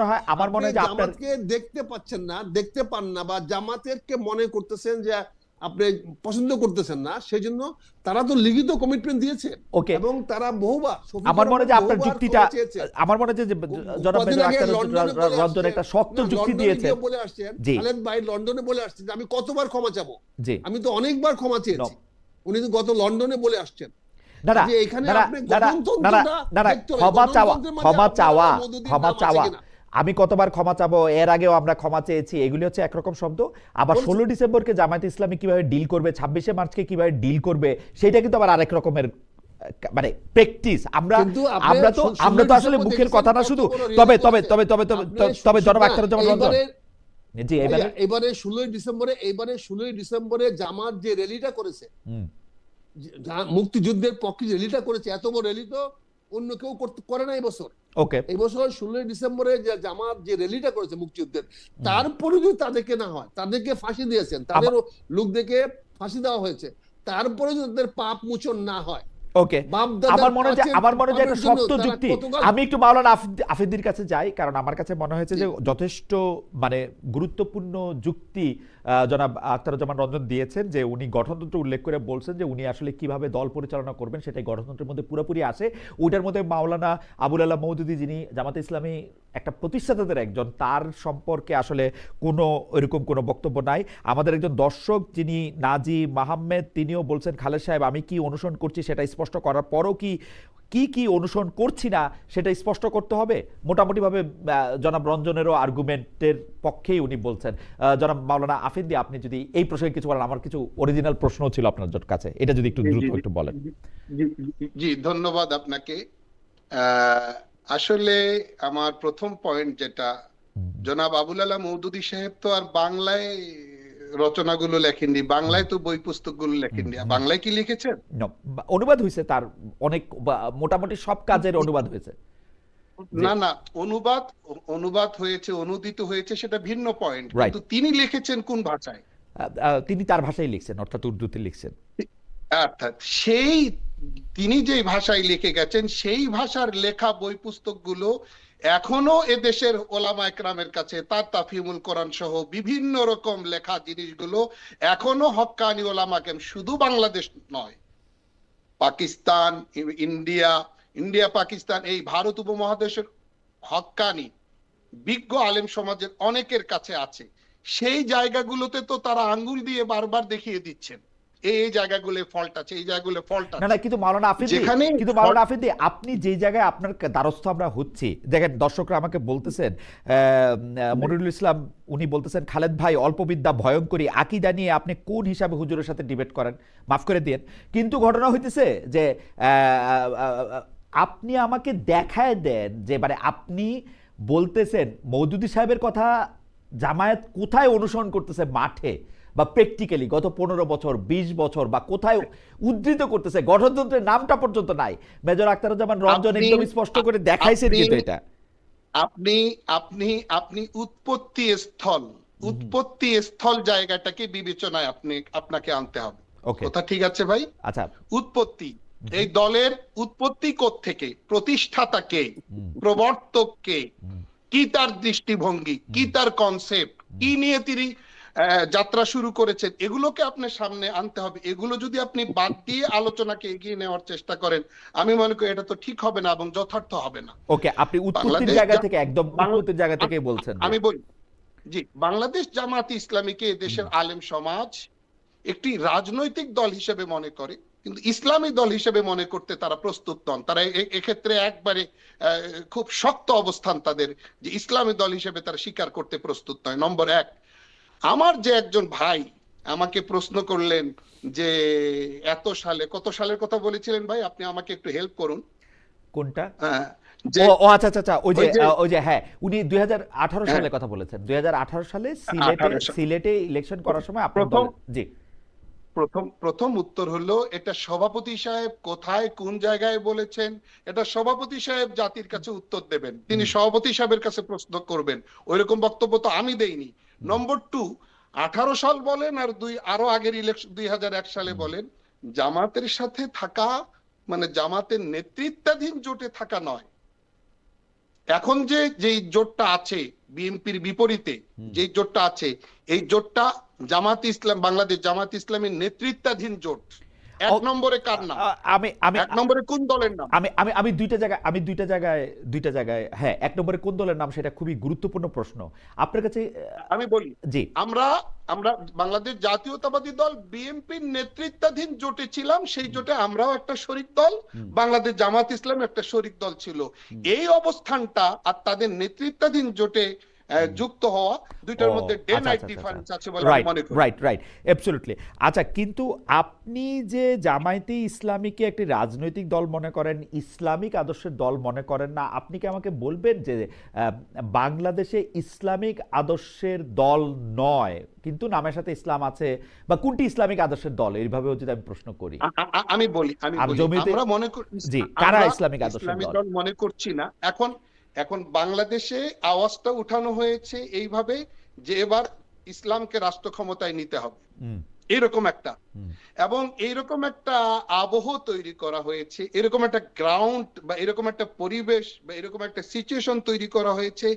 Speaker 2: হয় আপনার মনে হয় যে
Speaker 1: জামাতকে দেখতে পাচ্ছেন না, দেখতে পান না, বা জামাতেরকে মনে করতেছেন যে আপনি পছন্দ করতেছেন না, সেজন্য তারা তো লিখিত কমিটমেন্ট দিয়েছে।
Speaker 2: ওকে,
Speaker 1: এবং তারা বহুবার,
Speaker 2: আমার মনে হয় যে আপনার যুক্তিটা, আমার মনে হয় যে জনাব মেজর আখতার রঞ্জন একটা শক্ত যুক্তি দিয়েছে।
Speaker 1: বলে আসছেন খালেদ ভাই, লন্ডনে বলে আসছেন যে আমি কতবার ক্ষমা চাবো, আমি তো অনেকবার ক্ষমা চেয়েছি, উনি তো গত লন্ডনে বলে আসছেন।
Speaker 2: না না ক্ষমা চাওয়া আমি কতবার ক্ষমা চাবো, এর আগেও আমরা ক্ষমা চেয়েছি, এগুলি হচ্ছে একরকম শব্দ। আবার 16 ডিসেম্বরকে জামায়াত ইসলামী কিভাবে ডিল করবে, 26শে মার্চকে কিভাবে ডিল করবে, সেটা কিন্তু আবার আরেক রকমের মানে প্র্যাকটিস। আমরা তো আসলে মুখের কথা না শুধু। তবে তবে তবে তবে তবে জনাব আখতারুজ্জামান রঞ্জন, জি
Speaker 1: এবারে 16 ডিসেম্বরে জামাত যে র্যালিটা করেছে, মুক্তিযুদ্ধের পক্ষে র্যালিটা করেছে, এত বড় র্যালি তো অন্য কেউ করে না এই বছর।
Speaker 2: ওকে,
Speaker 1: এই বছর 16 ডিসেম্বরে যে জামাত যে র্যালিটা করেছে মুক্তিযুদ্ধের, তারপরে যদি তাদেরকে না হয়, তাদেরকে ফাঁসি দিয়েছেন, তাদের লোকদেরকে ফাঁসি দেওয়া হয়েছে, তারপরে যদি তাদের পাপ মোচন না হয়,
Speaker 2: ওকে, আমার মনে হয় একটা শক্ত যুক্তি। আমি একটু মাওলানা আফিদির কাছে যাই, কারণ আমার কাছে মনে হয়েছে যে যথেষ্ট মানে গুরুত্বপূর্ণ যুক্তি জনাব আখতারুজ্জামান রঞ্জন দিয়েছেন, যে উনি গঠনতন্ত্র উল্লেখ করে বলছেন যে উনি আসলে কিভাবে দল পরিচালনা করবেন সেটাই গঠনতন্ত্রের মধ্যে পুরোপুরি আসে। ওইটার মধ্যে মাওলানা আবুল আল্লাহ মওদুদী, যিনি জামাতে ইসলামী একটা প্রতিষ্ঠাতাদের একজন, তার সম্পর্কে আসলে কোনো এরকম কোনো বক্তব্য নাই। আমাদের একজন দর্শক যিনি নাজি মাহমেদ, তিনিও বলছেন খালেদ সাহেব আমি কি অনুসরণ করছি সেটা স্পষ্ট করার পরও কি অনুসরণ করছি না সেটা স্পষ্ট করতে হবে। মোটামুটিভাবে জনাব রঞ্জনেরও আর্গুমেন্টের পক্ষেই উনি বলছেন। জনাব মাওলানা আফিন্দি, আপনি যদি এই প্রসঙ্গে কিছু বলেন, আমার কিছু অরিজিনাল প্রশ্ন ছিল আপনার কাছে, এটা যদি একটু দ্রুত একটু বলেন।
Speaker 3: জি, ধন্যবাদ আপনাকে। আসলে আমার প্রথম পয়েন্ট যেটা, জনাব আবুল আল্লাহ মওদুদী সাহেব তো আর বাংলায় রচনাগুলো লেখেননি, বাংলায় তো বই পুস্তকগুলো লেখেননি। বাংলায় কি লিখেছেন?
Speaker 2: অনুবাদ হয়েছে, তার অনেক মোটামুটি সব কাজের অনুবাদ হয়েছে।
Speaker 3: না না, অনুবাদ হয়েছে, অনুদিত হয়েছে, সেটা ভিন্ন পয়েন্ট। কিন্তু তিনি লিখেছেন কোন ভাষায়?
Speaker 2: তিনি তার ভাষায় লিখছেন, অর্থাৎ উর্দুতে লিখছেন।
Speaker 3: অর্থাৎ তিনি যে ভাষায় লিখে গেছেন সেই ভাষার লেখা বই পুস্তকগুলো এখনো এদেশের ওলামা একরামের কাছে, তার তাফহিমুল কোরআন সহ বিভিন্ন রকম লেখা জিনিসগুলো এখনো হক্কানি ওলামা কেরাম, শুধু বাংলাদেশ নয়, পাকিস্তান, ইন্ডিয়া পাকিস্তান, এই ভারত উপমহাদেশের হক্কানি বিজ্ঞ আলেম সমাজের অনেকের কাছে আছে। সেই জায়গাগুলোতে তো তারা আঙ্গুল দিয়ে বারবার দেখিয়ে দিচ্ছেন এই জায়গাগুলো ফল্ট আছে, এই জায়গাগুলো ফল্ট আছে।
Speaker 2: না কিন্তু মাওলানা আফিন্দি, আপনি যে জায়গায় আপনার দ্বারস্থ আমরা হচ্ছি, দেখেন দর্শকরা আমাকে বলতেছেন, মনিরুল ইসলাম উনি বলতেছেন খালেদ ভাই অল্প বিদ্যা ভয়ঙ্করী, আকীদা নিয়ে আপনি কোন হিসাবে হুজুরের সাথে ডিবেট করেন, মাফ করে দিয়েন। কিন্তু ঘটনা হইতেছে যে আপনি আমাকে দেখায় দেন যে মানে আপনি বলতেছেন মওদুদী সাহেবের কথা জামায়াত কোথায় অনুসরণ করতেছে, মাঠে বা প্র্যাকটিক্যালি গত 15 বছর 20 বছর বা কোথায় উদ্ধৃত করতেছে, গঠনতন্ত্রের নামটা পর্যন্ত নাই। মেজর আখতারুজ্জামান রঞ্জন একদম স্পষ্ট করে দেখাইছেন। কিন্তু এটা
Speaker 3: আপনি উৎপত্তি স্থল জায়গাটাকে বিবেচনায় আপনাকে আনতে হবে। কথা ঠিক আছে ভাই?
Speaker 2: আচ্ছা,
Speaker 3: উৎপত্তি, এই দলের উৎপত্তি কোত্থেকে, প্রতিষ্ঠাতা কে, প্রবর্তক কে, কি তার দৃষ্টিভঙ্গি, কি তার কনসেপ্ট, কি নিয়ে তিনি যাত্রা শুরু করেছেন, এগুলোকে আপনার সামনে আনতে হবে। এগুলো যদি আপনি বাদ দিয়ে আলোচনাকে এগিয়ে নেওয়ার চেষ্টা করেন, আমি মনে করি এটা তো ঠিক হবে না এবং যথার্থ হবে না।
Speaker 2: ওকে, আপনি উৎপত্তির জায়গা থেকে, একদম উৎপত্তির জায়গা থেকে বলছেন।
Speaker 3: আমি বলি, জি, বাংলাদেশ জামাত ইসলামীকে দেশের আলেম সমাজ একটি রাজনৈতিক দল হিসেবে মনে করে, কিন্তু ইসলামী দল হিসেবে মনে করতে তারা প্রস্তুত নন। তারা এক্ষেত্রে একবারে খুব শক্ত অবস্থান তাদের, যে ইসলামী দল হিসেবে তারা স্বীকার করতে প্রস্তুত নয়। নম্বর এক, আমার যে একজন ভাই আমাকে প্রশ্ন করলেন যে কত সালের কথা বলেছিলেন ভাই, আপনি আমাকে একটু হেল্প করুন।
Speaker 2: কোনটা? আচ্ছা, ওই যে হ্যাঁ, উনি 2018 সালে কথা বলেছেন। 2018 সালে সিলেটে ইলেকশন করার সময় জি,
Speaker 3: প্রথম উত্তর হলো, এটা সভাপতি সাহেব কোথায় কোন জায়গায় বলেছেন, এটা সভাপতি সাহেব জাতির কাছে উত্তর দেবেন, তিনি সভাপতি সাহেবের কাছে প্রশ্ন করবেন। ওইরকম বক্তব্য তো আমি দেইনি। নম্বর 2, 18 সাল বলেন আর আরো আগের ইলেকশন 2001 সালে বলেন, জামাতের সাথে থাকা মানে জামাতের নেতৃত্বাধীন জোটে থাকা নয়। এখন যে জোটটা আছে বিএনপির বিপরীতে, যে জোটটা আছে, এই জোটটা বাংলাদেশ জামাত ইসলামের নেতৃত্বাধীন জোট। এক নম্বরে কার নাম? এক নম্বরে কোন দলের নাম?
Speaker 2: আমি দুইটা জায়গায় হ্যাঁ, এক নম্বরে কোন দলের নাম, সেটা খুবই গুরুত্বপূর্ণ প্রশ্ন আপনার কাছে।
Speaker 3: আমি বলি, জি, আমরা বাংলাদেশ জাতীয়তাবাদী দল বিএনপির নেতৃত্বাধীন জোটে ছিলাম, সেই জোটে আমরাও একটা শরিক দল, বাংলাদেশ জামাত ইসলাম একটা শরিক দল ছিল। এই অবস্থানটা আর তাদের নেতৃত্বাধীন জোটে যুক্ত হওয়া, দুইটার মধ্যে ডে নাইট ডিফারেন্স আছে বলে আমি মনে করি।
Speaker 2: Right, absolutely. আচ্ছা, কিন্তু আপনি যে জামায়াতে ইসলামীকে একটি রাজনৈতিক দল মনে করেন, ইসলামিক আদর্শের দল মনে করেন না, আপনি কি আমাকে বলবেন যে বাংলাদেশে ইসলামিক আদর্শের দল নয় কিন্তু নামের সাথে ইসলাম আছে, বা কোনটি ইসলামিক আদর্শের দল, এইভাবেও যদি আমি প্রশ্ন করি?
Speaker 3: আমি বলি আমরা মনে করি,
Speaker 2: জি, কারা ইসলামিক আদর্শের দল
Speaker 3: মনে করছি না। এখন বাংলাদেশে আওয়াজটা উঠানো হয়েছে এইভাবে যে এবার ইসলামকে রাষ্ট্র ক্ষমতায় নিতে হবে। এরকম একটা, এবং এইরকম একটা আবহ তৈরি করা হয়েছে, এরকম একটা গ্রাউন্ড বা এরকম একটা পরিবেশ বা এরকম একটা সিচুয়েশন তৈরি করা হয়েছে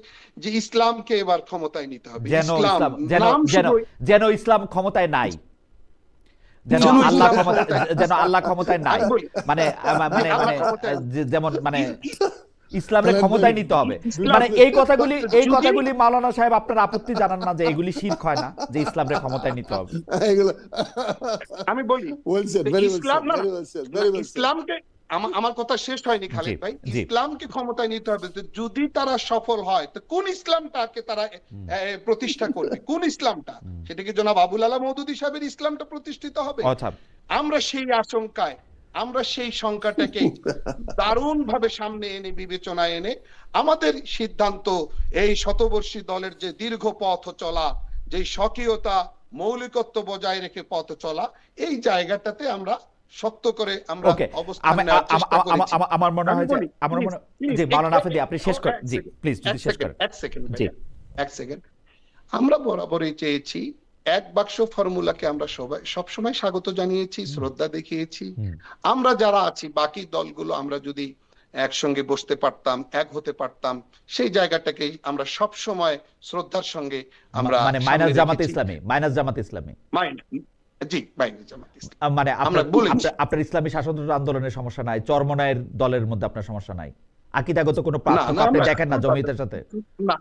Speaker 3: যে ইসলামকে এবার ক্ষমতায় নিতে হবে।
Speaker 2: যেন
Speaker 3: ইসলাম
Speaker 2: ইসলাম যেন
Speaker 3: নাম
Speaker 2: যেন
Speaker 3: শুধু,
Speaker 2: যেন ইসলাম ক্ষমতায় নাই, যেন
Speaker 3: যেন
Speaker 2: আল্লাহ
Speaker 3: ইসলাম
Speaker 2: ক্ষমতা,
Speaker 3: ক্ষমতায়,
Speaker 2: যেন আল্লাহ ক্ষমতায় নাই,
Speaker 3: আমি বলি,
Speaker 2: মানে মানে
Speaker 3: আল্লাহ
Speaker 2: মানে
Speaker 3: ক্ষমতায়,
Speaker 2: যেমন মানে ইসলামের
Speaker 1: খালেদ
Speaker 2: ক্ষমতায়
Speaker 1: ভাই,
Speaker 2: নিতে হবে।
Speaker 3: ইসলাম
Speaker 2: মানে এই কথাগুলি
Speaker 3: যদি,
Speaker 2: মাওলানা সাহেব আপনার আপত্তি জানান না যে এগুলি শিরক হয় না, যে ইসলামের ক্ষমতায় নিতে হবে?
Speaker 1: এগুলো
Speaker 3: আমি বলি
Speaker 1: well said,
Speaker 3: যে
Speaker 1: very well
Speaker 3: ইসলাম,
Speaker 1: said,
Speaker 3: না
Speaker 1: very
Speaker 3: না,
Speaker 1: well said,
Speaker 3: না,
Speaker 1: very well said.
Speaker 3: ইসলামকে, আমার কথা শেষ হয়নি
Speaker 2: জি
Speaker 3: খালেদ ভাই।
Speaker 2: জি
Speaker 3: ইসলামকে ক্ষমতায় নিতে হবে, তো যদি তারা সফল হয় তো কোন ইসলামটাকে তারা প্রতিষ্ঠা করবে, কোন ইসলামটা? সেটা কি জনাব আবুল আলা মওদুদী সাহেবের ইসলামটা প্রতিষ্ঠিত হবে?
Speaker 2: অর্থাৎ
Speaker 3: আমরা সেই আশঙ্কায়, আমরা সেই সংখ্যাটাকে দারুণ ভাবে সামনে এনে, বিবেচনায় এনে আমাদের সিদ্ধান্ত, এই শতবর্ষী দলের যে দীর্ঘ পথ চলা, যে স্বকীয়তা মৌলিকত্ব বজায় রেখে পথ চলা, এই জায়গাটাতে আমরা শক্ত করে আমরা
Speaker 2: ওকে,
Speaker 3: অবস্থান নেওয়ার চেষ্টা করেছি।
Speaker 2: আমার মনে হয় যে
Speaker 3: বলি,
Speaker 2: আমার মনে
Speaker 3: please,
Speaker 2: জি, মাওলানা
Speaker 3: এক-
Speaker 2: আফেদি আপনি শেষ করেন, জি প্লিজ যদি শেষ করেন।
Speaker 3: এক সেকেন্ড
Speaker 2: জি
Speaker 3: এক সেকেন্ড। আমরা বরাবরই চেয়েছি, এক বাক্স ফর্মুলাকে আমরা সবসময় স্বাগত জানিয়েছি, শ্রদ্ধা দেখিয়েছি। আমরা যারা আছি বাকি দলগুলো, আমরা যদি একসঙ্গে বসতে পারতাম, এক হতে পারতাম, সেই জায়গাটাকেই আমরা সব সময় শ্রদ্ধার সঙ্গে আমরা
Speaker 2: মানে মাইনাস জামাতে ইসলামী, মাইনাস জামাতে ইসলামী,
Speaker 3: জি মাইনাস জামাত ইসলামী,
Speaker 2: মানে
Speaker 3: আমরা বলেছি।
Speaker 2: আপনার ইসলামী শাসনতন্ত্র আন্দোলনের সমস্যা নাই, চরমনায়ের দলের মধ্যে আপনার সমস্যা নাই, আকীদাগত কোনো পার্থক্য আপনি দেখেন না জমিয়তের সাথে?
Speaker 3: না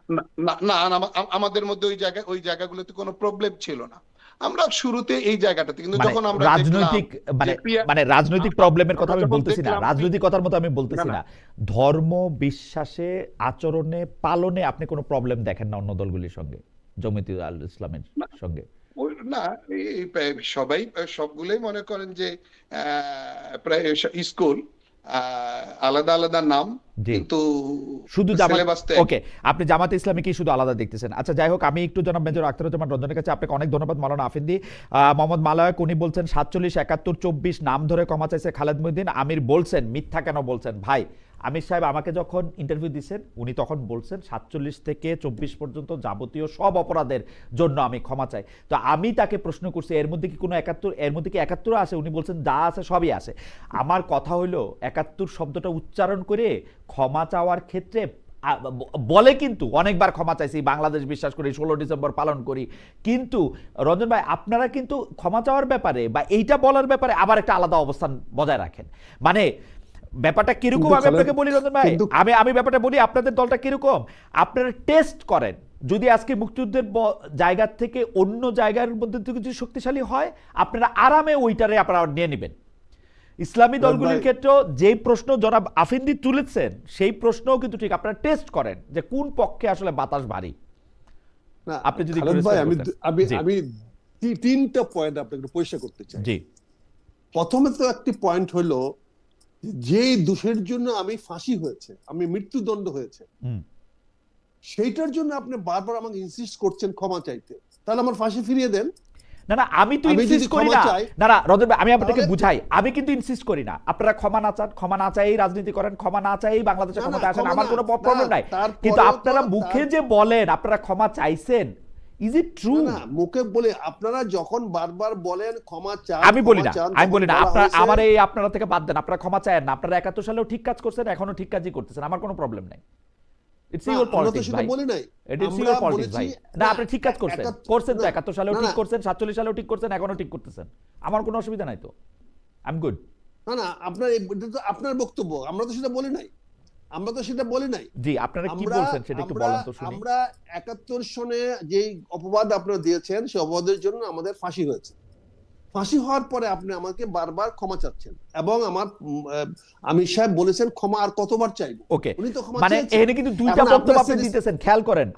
Speaker 3: না না না, আমাদের মধ্যে ওই জায়গাগুলোতে কোনো প্রবলেম ছিল না। আমরা শুরুতে এই জায়গাটাতে, কিন্তু যখন আমরা
Speaker 2: রাজনৈতিক মানে রাজনৈতিক প্রবলেমের কথা আমি বলতেছি না, রাজনৈতিক কথার মতো আমি বলতেছি না, ধর্ম বিশ্বাসে, আচরণে, পালনে আপনি কোনো প্রবলেম দেখেন না অন্য দলগুলির সঙ্গে, জমিয়তে ইসলামের সঙ্গে?
Speaker 3: না, সবাই সবগুলোই মনে করেন যে প্রায় স্কুল, আলাদা আলাদা নাম, কিন্তু
Speaker 2: শুধু
Speaker 3: সিলেবাস তো।
Speaker 2: ওকে, আপনি জামাতে ইসলামী কি শুধু আলাদা দেখতেছেন? আচ্ছা যাই হোক, আমি একটু জনাব মেজর আখতারুজ্জামান রঞ্জনের কাছে, আপনাকে অনেক ধন্যবাদ মাওলানা আফেন্দি। মোহাম্মদ মালায়ক উনি বলছেন 47, 71, 24 নাম ধরে ক্ষমা চাইছে খালেদ মহিউদ্দিন। আমির বলছেন মিথ্যা কেন বলছেন? ভাই আমির সাহেব আমাকে যখন ইন্টারভিউ দিচ্ছেন উনি তখন বলছেন 47 থেকে 24 পর্যন্ত যাবতীয় সব অপরাধের জন্য আমি ক্ষমা চাই। তো আমি তাকে প্রশ্ন করছি এর মধ্যে কি কোনো 71, এর মধ্যে কি 71 আছে? উনি বলছেন যা আছে সবই আছে। আমার কথা হলো 71 শব্দটা উচ্চারণ করে ক্ষমা চাওয়ার ক্ষেত্রে বলে, কিন্তু অনেকবার ক্ষমা চাইছি, বাংলাদেশ বিশ্বাস করি, 16 ডিসেম্বর পালন করি, কিন্তু রঞ্জন ভাই আপনারা কিন্তু ক্ষমা চাওয়ার ব্যাপারে বা এইটা বলার ব্যাপারে আবার একটা আলাদা অবস্থান বজায় রাখেন। মানে ব্যাপারটা কিরকম আমি আপনাকে বলি রঞ্জন ভাই, আমি ব্যাপারটা বলি, আপনাদের দলটা কিরকম, আপনারা টেস্ট করেন, যদি আজকে মুক্তিযুদ্ধের জায়গা থেকে অন্য জায়গার মধ্যে কিছু শক্তিশালী হয় আপনারা আরামে ওইটারে আপনারা নিয়ে নেবেন। ইসলামী দলগুলির ক্ষেত্রে যে প্রশ্ন জনাব আফেন্দি তুলেছেন সেই প্রশ্নও কিন্তু ঠিক, আপনারা টেস্ট করেন যে কোন পক্ষে আসলে বাতাস ভারী। আপনি যদি
Speaker 1: আমি তিনটা পয়েন্ট আপনাকে পরিষ্কার করতে চাই।
Speaker 2: জি,
Speaker 1: প্রথমে তো একটি পয়েন্ট হলো যে দোষের জন্য আমি ফাঁসি হয়েছে, আমি মৃত্যুদণ্ড হয়েছে, সেইটার জন্য আপনি বারবার আমাকে ইনসিস্ট করছেন ক্ষমা চাইতে, তাহলে আমার ফাঁসি ফিরিয়ে দেন।
Speaker 2: না না, আমি তো ইনসিস্ট করি না। না না রঞ্জন ভাই, আমি আপনাকে বুঝাই, আমি কিন্তু ইনসিস্ট করি না। আপনারা ক্ষমা না চান, ক্ষমা না চাই রাজনীতি করেন, ক্ষমা না চাই বাংলাদেশে ক্ষমতা আসেন, আমার কোনো প্রবলেম নাই, কিন্তু আপনারা মুখে যে বলেন আপনারা ক্ষমা চাইছেন, ইজ ইট ট্রু?
Speaker 1: না মুখে বলে, আপনারা যখন বারবার বলেন ক্ষমা চান,
Speaker 2: আমি বলি না, আমি বলি না, আপনারা আমার এই আপনারা থেকে বাদ দেন, আপনারা ক্ষমা চায়েন না, আপনারা 71 সালেও ঠিক কাজ করছেন, এখনো ঠিক কাজই করতেছেন, আমার কোনো প্রবলেম নাই। ইটস ইওর পলিটিক্স ভাই, ইটস ইওর পলিটিক্স ভাই। না আপনি ঠিক কাজ করছেন, করছেন তো, 71 সালেও ঠিক করছেন, 47 সালেও ঠিক করছেন, এখনো ঠিক করতেছেন, আমার কোনো অসুবিধা নাই তো, আই এম গুড।
Speaker 1: না না, আপনার বক্তব্য, আমরা তো সেটা বলি নাই,
Speaker 2: জি আপনারা কি বলছেন সেটা একটু বলেন তো শুনি।
Speaker 1: আমরা 71 সনে যেই অপবাদ আপনারা দিয়েছেন সেই অপবাদের জন্য আমাদের ফাঁসি হয়েছে, ফাঁসি হওয়ার পরে আপনি আমাকে বারবার ক্ষমা চাচ্ছেন, এবং আমার আমির সাহেব বলেছেন ক্ষমা আর কতবার চাইবো।
Speaker 2: ওকে, মানে এখানে কিন্তু দুইটা বক্তব্য আপনি দিতেছেন, খেয়াল করেন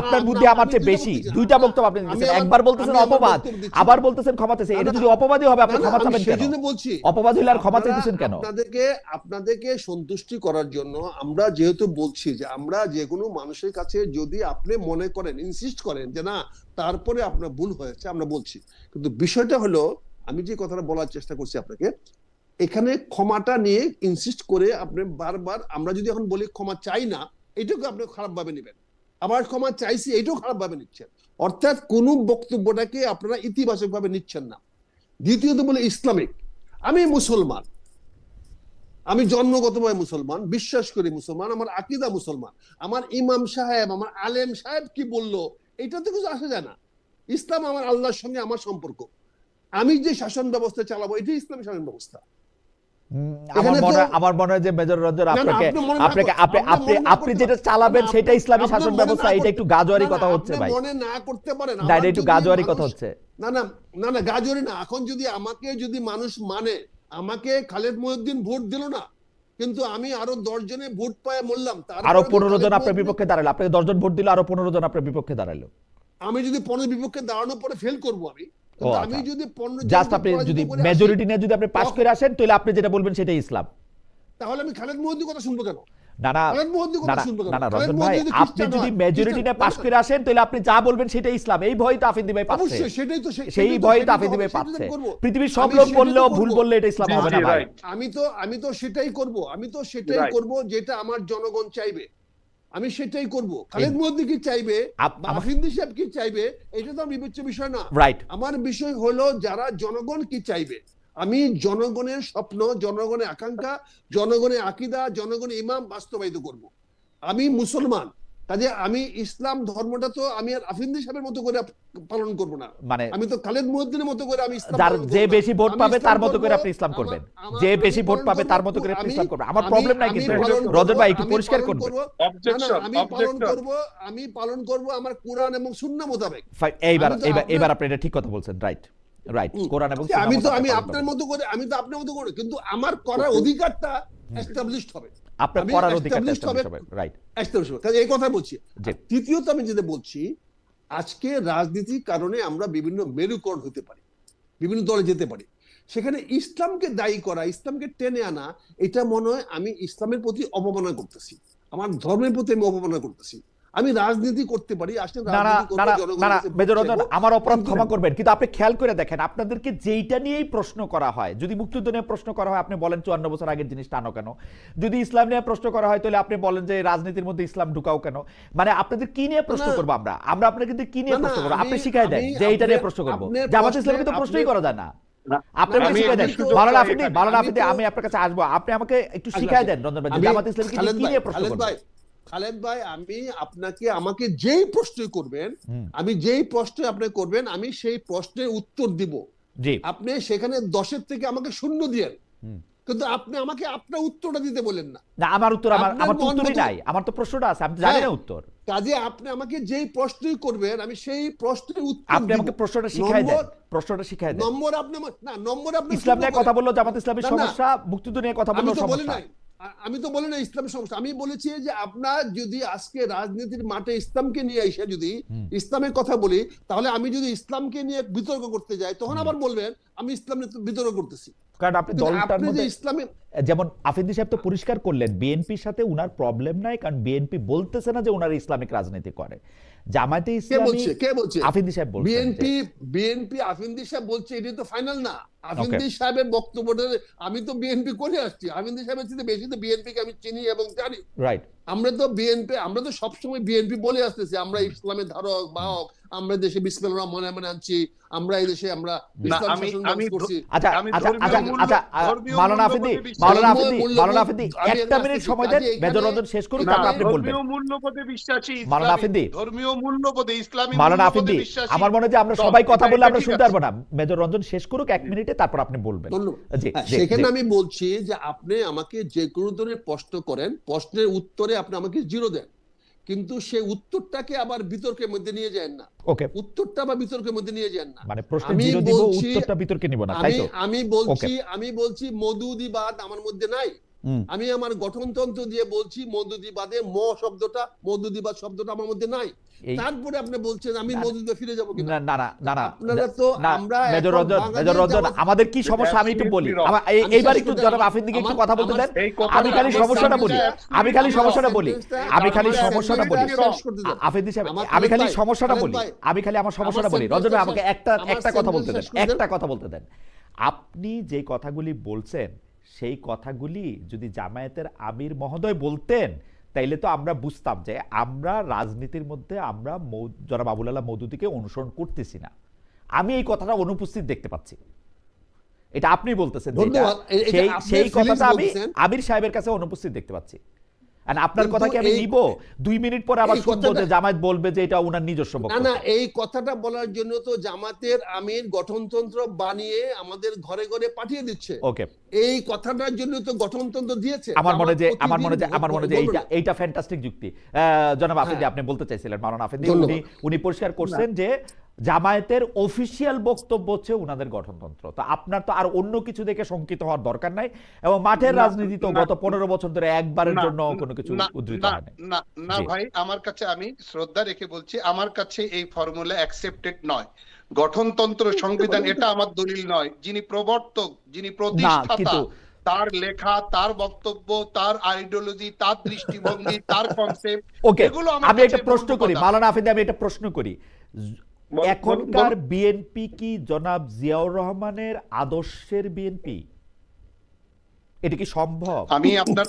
Speaker 2: আপনার বুদ্ধি আমার চেয়ে বেশি। দুইটা বক্তব্য আপনি দিতেছেন, একবার বলতেছেন অপবাদ, আবার বলতেছেন ক্ষমা চাইছেন। এটা যদি অপবাদই হবে আপনি ক্ষমা চাবেন কেন?
Speaker 1: সেজন্য বলছি
Speaker 2: অপবাদ হইলে আর ক্ষমা চাইতেছেন কেন?
Speaker 1: আপনাদেরকে সন্তুষ্টি করার জন্য আমরা যেহেতু বলছি যে আমরা যে কোনো মানুষের কাছে যদি আপনি মনে করেন, ইনসিস্ট করেন যে না তারপরে আপনার ভুল হয়েছে, আমরা বলছি, কিন্তু বিষয়টা হলো আমি যে কথাটা বলার চেষ্টা করছি আপনাকে, এখানে ক্ষমাটা নিয়ে ইনসিস্ট করে আপনি বারবার, আমরা যদি এখন বলি ক্ষমা চাই না, এটাকে আপনি খারাপ ভাবে নেবেন, আবার ক্ষমা চাইছি এটাও খারাপ ভাবে নিচ্ছেন। অর্থাৎ কোন বক্তব্যটাকে আপনারা ইতিবাচক ভাবে নিচ্ছেন না। দ্বিতীয়ত বলে ইসলামিক, আমি মুসলমান, আমি জন্মগতভাবে মুসলমান, বিশ্বাস করি মুসলমান, আমার আকীদা মুসলমান, আমার ইমাম সাহেব আমার আলেম সাহেব কি বললো এটাতে কিছু আসে যায় না। ইসলাম আমার আল্লাহর সঙ্গে আমার সম্পর্ক, আমি যে শাসন ব্যবস্থা চালাবো এটাই ইসলামী শাসন ব্যবস্থা।
Speaker 2: আমার মনে হয় যে মেজর রঞ্জন
Speaker 1: না, না,
Speaker 2: আপনাকে
Speaker 1: আপনি মনে না
Speaker 2: আপনাকে
Speaker 1: করতে-
Speaker 2: আপনি
Speaker 1: আপনি মনে না
Speaker 2: আপনি
Speaker 1: করতে
Speaker 2: যেটা
Speaker 1: পারেন।
Speaker 2: চালাবেন
Speaker 1: না,
Speaker 2: সেটা ইসলামী
Speaker 1: আপনি
Speaker 2: শাসন
Speaker 1: মনে
Speaker 2: ব্যবস্থা,
Speaker 1: না
Speaker 2: এটা
Speaker 1: করতে-
Speaker 2: একটু গাজোয়ারি
Speaker 1: না, না,
Speaker 2: কথা হচ্ছে
Speaker 1: আপনি
Speaker 2: ভাই।
Speaker 1: মনে না করতে পারেন।
Speaker 2: না,
Speaker 1: আমার
Speaker 2: এটা একটু
Speaker 1: যদি
Speaker 2: গাজোয়ারি কথা
Speaker 1: মানুষ-
Speaker 2: হচ্ছে।
Speaker 1: না না না না গাজোয়ারি না। এখন যদি আমাকে যদি মানুষ মানে, আমাকে খালেদ মহিউদ্দিন ভোট দিল না, কিন্তু আমি আরো 10 জনে ভোট পায় মরলাম,
Speaker 2: আরো
Speaker 1: তারপরে
Speaker 2: 15 জন
Speaker 1: খালেদ
Speaker 2: আপনার
Speaker 1: মহিউদ্দিন-
Speaker 2: বিপক্ষে দাঁড়ালো, আপনাকে 10 জন ভোট দিল, আরো 15 জন আপনার বিপক্ষে দাঁড়ালো।
Speaker 1: আমি যদি 15 বিপক্ষে দাঁড়ানোর পরে ফেল করব আমি,
Speaker 2: ও
Speaker 1: কিন্তু আমি
Speaker 2: আচ্ছা,
Speaker 1: যদি 15
Speaker 2: জাস্ট
Speaker 1: জনকে
Speaker 2: আপনি
Speaker 1: পরাজিত
Speaker 2: যদি
Speaker 1: করে আসি,
Speaker 2: মেজরিটি নিয়ে যদি আপনি পাস
Speaker 1: তখন-
Speaker 2: করে আসেন, তাহলে আপনি যেটা বলবেন সেটাই ইসলাম।
Speaker 1: তাহলে আমি খালেদ মহিউদ্দিন কথা শুনবো কেন?
Speaker 2: না না
Speaker 1: খালেদ মহিউদ্দিন
Speaker 2: না
Speaker 1: কথা
Speaker 2: না
Speaker 1: শুনবো কেন?
Speaker 2: না না,
Speaker 1: খালেদ
Speaker 2: রঞ্জন ভাই,
Speaker 1: মহিউদ্দিন যদি
Speaker 2: আপনি
Speaker 1: খ্রিস্টান
Speaker 2: যদি
Speaker 1: হয়,
Speaker 2: মেজরিটি
Speaker 1: খ্রিস্টান-
Speaker 2: নিয়ে পাস
Speaker 1: না, না,
Speaker 2: করে আসেন, তাহলে আপনি যা বলবেন সেটাই ইসলাম। এই ভয় তো আফিন্দি ভাই পাচ্ছে,
Speaker 1: অবশ্যই সেটাই তো
Speaker 2: সেই ভয় তো আফিন্দি ভাই পাচ্ছে। পৃথিবীর সব লোক বললেও ভুল বললে এটা ইসলাম হবে না ভাই।
Speaker 1: আমি তো সেটাই করব, আমি তো সেটাই করব যেটা আমার জনগণ চাইবে, আমি সেটাই করব। খালেদ মহিউদ্দিন কি চাইবে বা আফিন্দি সাহেব কি চাইবে এটা তো বিবেচ্য বিষয় না।
Speaker 2: রাইট,
Speaker 1: আমার বিষয় হলো যারা জনগণ কি চাইবে। আমি জনগণের স্বপ্ন, জনগণের আকাঙ্ক্ষা, জনগণের আকীদা, জনগণের ইমাম বাস্তবায়িত করব। আমি মুসলমান, কাজে আমি ইসলাম ধর্মটা তো আমি আর আফিন্দি সাহেবের মতো করে পালন করব না,
Speaker 2: মানে
Speaker 1: আমি তো খালেদ মহিউদ্দিনের মতো করে আমি ইসলাম
Speaker 2: যার
Speaker 1: পালন করব
Speaker 2: যে
Speaker 1: না।
Speaker 2: বেশি ভোট
Speaker 1: আমি
Speaker 2: পাবে
Speaker 1: ইসলাম
Speaker 2: তার মতো করে
Speaker 1: করব,
Speaker 2: আপনি ইসলাম করবেন,
Speaker 1: আমার-
Speaker 2: যে
Speaker 1: আমি
Speaker 2: বেশি ভোট
Speaker 1: পালন
Speaker 2: পাবে
Speaker 1: করব,
Speaker 2: তার মতো করে আপনি
Speaker 1: আমি-
Speaker 2: ইসলাম করবেন। আমার
Speaker 1: আমি-
Speaker 2: প্রবলেম নাই
Speaker 1: আমি
Speaker 2: কিন্তু
Speaker 1: পালন করব,
Speaker 2: রঞ্জন ভাই একটু
Speaker 1: আমি
Speaker 2: পরিষ্কার
Speaker 1: পালন
Speaker 2: করবেন।
Speaker 1: করব, না, না, আমি পালন করব আমার কোরআন এবং সুন্নাহ মোতাবেক।
Speaker 2: এইবার
Speaker 1: আমি তো
Speaker 2: এইবার
Speaker 1: আপনার-
Speaker 2: এবার আপনি এটা ঠিক কথা বলছেন। রাইট রাইট, কোরআন এবং সুন্নাহ
Speaker 1: আমি তো
Speaker 2: মোতাবেক
Speaker 1: আমি
Speaker 2: পালন
Speaker 1: আপনার
Speaker 2: করবেন।
Speaker 1: মতো করে, আমি তো আপনার মতো করে, কিন্তু আমার করার অধিকারটা এস্টাবলিশড হবে,
Speaker 2: আপনার
Speaker 1: আমি
Speaker 2: করার অধিকার
Speaker 1: established হবে,
Speaker 2: রাইট।
Speaker 1: established হবে। কাজে এই কথা বলছি।
Speaker 2: জি।
Speaker 1: আর তৃতীয়ত আমি যেটা বলছি, আজকে রাজনীতির কারণে আমরা বিভিন্ন মেরুকরণ হতে পারি, বিভিন্ন দলে যেতে পারি, সেখানে ইসলামকে দায়ী করা, ইসলামকে টেনে আনা, এটা মনে হয় আমি ইসলামের প্রতি অবমাননা করতেছি, আমার ধর্মের প্রতি আমি অবমাননা করতেছি। আমি রাজনীতি করতে পারি, আসলে
Speaker 2: না না
Speaker 1: রাজনীতি করবো,
Speaker 2: না না
Speaker 1: জনগণের
Speaker 2: না না,
Speaker 1: কাছে ভোট
Speaker 2: মেজর রঞ্জন,
Speaker 1: চাইবো।
Speaker 2: আমার অপরাধ
Speaker 1: কিন্তু-
Speaker 2: ক্ষমা করবেন, কিন্তু আপনি খেয়াল করে দেখেন, আপনাদেরকে যেইটা নিয়েই প্রশ্ন করা হয়, যদি মুক্তিযুদ্ধ নিয়ে প্রশ্ন করা হয় আপনি বলেন 54 বছর আগের জিনিস টানো কেন, যদি ইসলাম নিয়ে প্রশ্ন করা হয় তাহলে আপনি বলেন যে রাজনীতির মধ্যে ইসলাম ঢুকাও কেন। মানে আপনাদের কি নিয়ে প্রশ্ন
Speaker 1: না,
Speaker 2: করবো আমরা আমরা আপনাদের কি নিয়ে
Speaker 1: না, না,
Speaker 2: প্রশ্ন করবো, আপনি
Speaker 1: আমি-
Speaker 2: শিখাই দেন
Speaker 1: আমি-
Speaker 2: যে এইটা নিয়ে
Speaker 1: আপনি-
Speaker 2: প্রশ্ন করবো।
Speaker 1: আপনার
Speaker 2: জামাত
Speaker 1: প্রশ্নে-
Speaker 2: ইসলামে তো প্রশ্নই
Speaker 1: আপনি-
Speaker 2: করা যায় না। আপনাকে
Speaker 1: আমি-
Speaker 2: শিখাই দেন।
Speaker 1: আমি তো-
Speaker 2: মাওলানা আফিন্দি, মাওলানা
Speaker 1: আমি
Speaker 2: আফিন্দি,
Speaker 1: তো-
Speaker 2: আমি আপনার কাছে আসবো, আপনি আমাকে একটু
Speaker 1: আচ্ছা,
Speaker 2: শিখাই
Speaker 1: আচ্ছা।
Speaker 2: দেন রঞ্জন ভাই, যে
Speaker 1: আমি-
Speaker 2: জামাত ইসলামে কি
Speaker 1: খালেদ
Speaker 2: নিয়ে
Speaker 1: ভাই,
Speaker 2: প্রশ্ন
Speaker 1: খালেদ
Speaker 2: করবো।
Speaker 1: ভাই, খালেদ ভাই, আমি আমাকে যেই প্রশ্ন করবেন, আমি যেই প্রশ্ন আপনি করবেন, আমি সেই প্রশ্নের উত্তর দিব।
Speaker 2: জি,
Speaker 1: আপনি সেখানে 10-এর থেকে আমাকে 0 দিয়েন,
Speaker 2: হুম।
Speaker 1: কিন্তু আপনি আমাকে আপনার উত্তরটা দিতে বলেন না।
Speaker 2: না আমার উত্তর, আমার
Speaker 1: আপনার
Speaker 2: তো উত্তরই
Speaker 1: মন মতো-
Speaker 2: নাই, আমার তো প্রশ্নটা আছে, আপনি জানেন না
Speaker 1: হ্যাঁ।
Speaker 2: উত্তর।
Speaker 1: কাজে আপনি আমাকে যেই প্রশ্নই করবেন আমি সেই প্রশ্নের উত্তর
Speaker 2: আপনি
Speaker 1: দিব।
Speaker 2: আমাকে প্রশ্নটা শিখাই দেন,
Speaker 1: নম্বর-
Speaker 2: প্রশ্নটা শিখাই দেন।
Speaker 1: নম্বর আপনি না, নম্বর আপনি
Speaker 2: ইসলাম নিয়ে
Speaker 1: শুরু
Speaker 2: কথা
Speaker 1: করেন।
Speaker 2: বললো জামাত ইসলামের
Speaker 1: না, না।
Speaker 2: সমস্যা, মুক্তিযুদ্ধ নিয়ে কথা
Speaker 1: আমি
Speaker 2: বললো
Speaker 1: তো বলি
Speaker 2: সমস্যা।
Speaker 1: নাই, আমি তো বলি না ইসলামের সমস্যা। আমি বলেছি যে আপনার যদি আজকে রাজনীতির মাঠে ইসলামকে নিয়ে এসে যদি ইসলামের কথা বলি, তাহলে আমি যদি ইসলামকে নিয়ে বিতর্ক করতে যাই, তখন আবার বলবেন আমি ইসলাম নিয়ে বিতর্ক করতেছি।
Speaker 2: কারণ আপনি
Speaker 1: কিন্তু
Speaker 2: দলটার
Speaker 1: আপনি যে
Speaker 2: মধ্যে,
Speaker 1: ইসলামে
Speaker 2: যেমন আফিন্দি সাহেব তো পরিষ্কার করলেন বিএনপির সাথে উনার প্রবলেম নাই, কারণ বিএনপি বলতেছে না যে উনার ইসলামিক রাজনীতি করে। জামায়াতে
Speaker 1: কে
Speaker 2: ইসলামী,
Speaker 1: বলছে, কে বলছে?
Speaker 2: আফিন্দি সাহেব বলছেন।
Speaker 1: বিএনপি আফিন্দি সাহেব বলছে, এটাই তো ফাইনাল না। আফিন্দি সাহেবের বক্তব্যটা, আমি তো বিএনপি করে আসছি, আফিন্দি সাহেবের চেয়ে বেশি তো বিএনপিকে আমি চিনি এবং জানি।
Speaker 2: রাইট,
Speaker 1: আমরা তো সবসময় বিএনপি বলে আসতেছি আমরা ইসলামের ধারক বাহক, আমরা দেশে বিসমিল্লাহ মনে মনে আনছি, আমরা এই দেশে আমরা ইসলাম শাসন ব্যবস্থা করছি।
Speaker 2: আচ্ছা আচ্ছা আচ্ছা আচ্ছা, মাওলানা আফিন্দি, মাওলানা আফিন্দি, মাওলানা আফিন্দি, একটা মিনিট সময় দেন, মেজর রঞ্জন শেষ করুন, তারপর আপনি বলবেন।
Speaker 3: ধর্মীয় মূল্যবোধে বিশ্বাসী,
Speaker 2: মাওলানা আফিন্দি,
Speaker 3: ধর্মীয় মূল্যবোধে ইসলামী
Speaker 2: মাওলানা
Speaker 3: মূল্যবোধে
Speaker 2: আফিন্দি,
Speaker 3: বিশ্বাসী।
Speaker 2: আমার মনে হয় যে আমরা
Speaker 3: তো
Speaker 2: সবাই কথা
Speaker 3: এটা-
Speaker 2: বললে
Speaker 3: এটা
Speaker 2: আমরা
Speaker 3: ঠিক
Speaker 2: শুনতে
Speaker 3: আছে।
Speaker 2: পারবো না। মেজর রঞ্জন শেষ করুক 1 মিনিটে, তারপর আপনি বলবেন।
Speaker 1: ধন্যবাদ।
Speaker 2: জি,
Speaker 1: হ্যাঁ,
Speaker 2: জি,
Speaker 1: সেখানে
Speaker 2: জি।
Speaker 1: আমি বলছি যে আপনি আমাকে যে কোনো ধরনের প্রশ্ন করেন, প্রশ্নের উত্তরে আপনি আমাকে 0 দেন, কিন্তু সেই উত্তরটাকে আবার বিতর্কের মধ্যে নিয়ে যায় না।
Speaker 2: ওকে,
Speaker 1: উত্তরটা আবার বিতর্কের মধ্যে নিয়ে যান না।
Speaker 2: মানে প্রশ্ন
Speaker 1: আমি
Speaker 2: 0 দিব,
Speaker 1: বলছি-
Speaker 2: উত্তরটা বিতর্কে নিব না, তাই তো?
Speaker 1: আমি বলছি মধুদিবাদ আমার মধ্যে নাই। আমি আমার গঠনতন্ত্র দিয়ে বলছি মধুদিবাদে মধুদিবাদ শব্দটা আমার মধ্যে নাই। তারপরে আপনি বলছেন আমি মধুদিবাদ ফিরে যাবো কিনা?
Speaker 2: না না না না,
Speaker 1: আপনারা তো আমরা
Speaker 2: মেজর
Speaker 1: এখন
Speaker 2: রঞ্জন,
Speaker 1: বাঙালি
Speaker 2: মেজর রঞ্জন,
Speaker 1: জামাত-
Speaker 2: আমাদের কি সমস্যা আমি একটু বলি। এইবার একটু জনাব আফিন্দিকে একটু কথা বলতে দেন। আমি খালি সমস্যাটা বলি, আমি খালি সমস্যাটা বলি, আমি খালি সমস্যাটা বলি। আফিন্দি সাহেব, আমি খালি সমস্যাটা বলি, আমি খালি আমার সমস্যাটা বলি। রঞ্জন ভাই আমাকে একটা কথা বলতে দেন, একটা কথা বলতে দেন। আপনি যে কথাগুলি বলছেন সেই কথাগুলি যদি জামায়াতের আমির মহোদয় বলতেন, তাইলে তো আমরা বুঝতাম যে আমরা রাজনীতির মধ্যে আমরা জনাব আবুল আলা মওদুদীকে অনুসরণ করতেছি না। আমি এই কথাটা অনুপস্থিত দেখতে পাচ্ছি। এটা আপনি বলতেছেন যে
Speaker 1: ধন্যবাদ।
Speaker 2: সেই
Speaker 1: আপনি
Speaker 2: সেই
Speaker 1: feelings
Speaker 2: কথাটা আমি
Speaker 1: বলতেছেন।
Speaker 2: আমির সাহেবের কাছে অনুপস্থিত দেখতে পাচ্ছি। আর আপনার
Speaker 1: কিন্তু
Speaker 2: কথা কি আমি
Speaker 1: এই-
Speaker 2: নিব? 2 মিনিট পরে আবার
Speaker 1: এই
Speaker 2: শুনবো
Speaker 1: কথাটা-
Speaker 2: যে জামায়াত বলবে যে এটা উনার নিজস্ব
Speaker 1: না
Speaker 2: বক্তব্য।
Speaker 1: না, এই কথাটা বলার জন্য তো জামাতের আমির গঠনতন্ত্র বানিয়ে আমাদের ঘরে ঘরে পাঠিয়ে দিচ্ছে।
Speaker 2: ওকে,
Speaker 1: এই কথাটার জন্য তো গঠনতন্ত্র দিয়েছে।
Speaker 2: আমার মনে যে
Speaker 1: প্রতিদিন বলবো না।
Speaker 2: এইটা ফ্যান্টাস্টিক যুক্তি। জনাব আফেদি,
Speaker 1: হ্যাঁ।
Speaker 2: আপনি বলতে চাইছিলেন, মাওলানা আফেদি,
Speaker 1: ধন্যবাদ।
Speaker 2: উনি পরিষ্কার করছেন যে জামায়াতের অফিসিয়াল বক্তব্য হচ্ছে উনাদের গঠনতন্ত্র। তো আপনার তো আর অন্য কিছু দেখে শঙ্কিত হওয়ার দরকার নাই, এবং মাঠের
Speaker 3: না,
Speaker 2: রাজনীতি তো
Speaker 3: না,
Speaker 2: গত 15 বছর ধরে একবারের
Speaker 3: না,
Speaker 2: জন্য কোনো কিছু
Speaker 3: না,
Speaker 2: উদ্ধৃত
Speaker 3: না,
Speaker 2: হয়নি।
Speaker 3: না, না
Speaker 2: জি।
Speaker 3: ভাই, আমার কাছে, আমি শ্রদ্ধা রেখে বলছি, আমার কাছে এই ফর্মুলা অ্যাকসেপ্টেড নয়। গঠনতন্ত্র, সংবিধান, এটা আমার দলিল নয়। যিনি প্রবর্তক, যিনি প্রতিষ্ঠাতা,
Speaker 2: কিন্তু-
Speaker 3: তার লেখা, তার বক্তব্য, তার আইডিওলজি, তার দৃষ্টিভঙ্গি, তার কনসেপ্ট,
Speaker 2: ওকে,
Speaker 3: এগুলো আমার
Speaker 2: আমি
Speaker 3: কাছে
Speaker 2: একটা প্রশ্ন করি
Speaker 3: মূল্যবোধ আছে।
Speaker 2: মাওলানা আফেদি, আমি একটা প্রশ্ন করি।
Speaker 3: বল-
Speaker 2: এখনকার
Speaker 3: বল-
Speaker 2: বিএনপি কি জনাব জিয়াউর রহমানের আদর্শের বিএনপি? এটা কি সম্ভব?
Speaker 3: আমি আপনার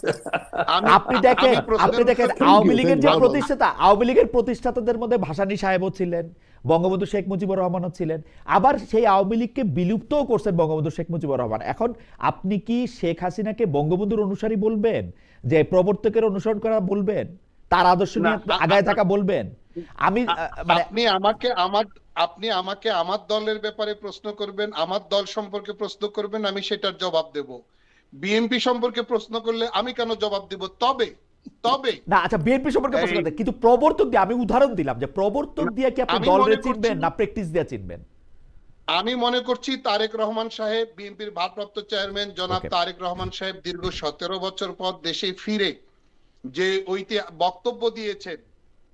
Speaker 2: আপনি দেখেন আওয়ামী লীগের যে
Speaker 1: ধন্যবাদ।
Speaker 2: প্রতিষ্ঠাতা, আওয়ামী লীগের প্রতিষ্ঠাতাদের মধ্যে ভাসানী সাহেবও ছিলেন, বঙ্গবন্ধু শেখ মুজিবুর রহমানও ছিলেন, আবার সেই আওয়ামী লীগকে বিলুপ্তও করছেন বঙ্গবন্ধু শেখ মুজিবুর রহমান। এখন আপনি কি শেখ হাসিনাকে বঙ্গবন্ধুর অনুসারী বলবেন, যে প্রবর্তকের অনুসরণ করা বলবেন, তার আদর্শ নিয়ে
Speaker 3: না,
Speaker 2: আগায় থাকা বলবেন? আমি মানে
Speaker 3: আপনি আমাকে আমার দলের ব্যাপারে প্রশ্ন করবেন, আমার দল সম্পর্কে প্রশ্ন করবেন, আমি সেটার জবাব দেব। বিএনপি সম্পর্কে প্রশ্ন করলে আমি কেন জবাব দেব? তবে
Speaker 2: না, আচ্ছা, বিএনপি সম্পর্কে প্রশ্ন করতে, কিন্তু প্রবর্তক দিয়ে আমি উদাহরণ দিলাম যে প্রবর্তক দিয়ে কি আপনি
Speaker 3: আমি
Speaker 2: দলরে
Speaker 3: মনে করছি-
Speaker 2: চিনবেন না প্র্যাকটিস দিয়ে চিনবেন?
Speaker 3: আমি মনে করছি তারেক রহমান সাহেব, বিএনপির ভারপ্রাপ্ত চেয়ারম্যান জনাব
Speaker 2: Okay.
Speaker 3: তারেক রহমান সাহেব দীর্ঘ 17 বছর পর দেশে ফিরে যে বক্তব্য দিয়েছেন,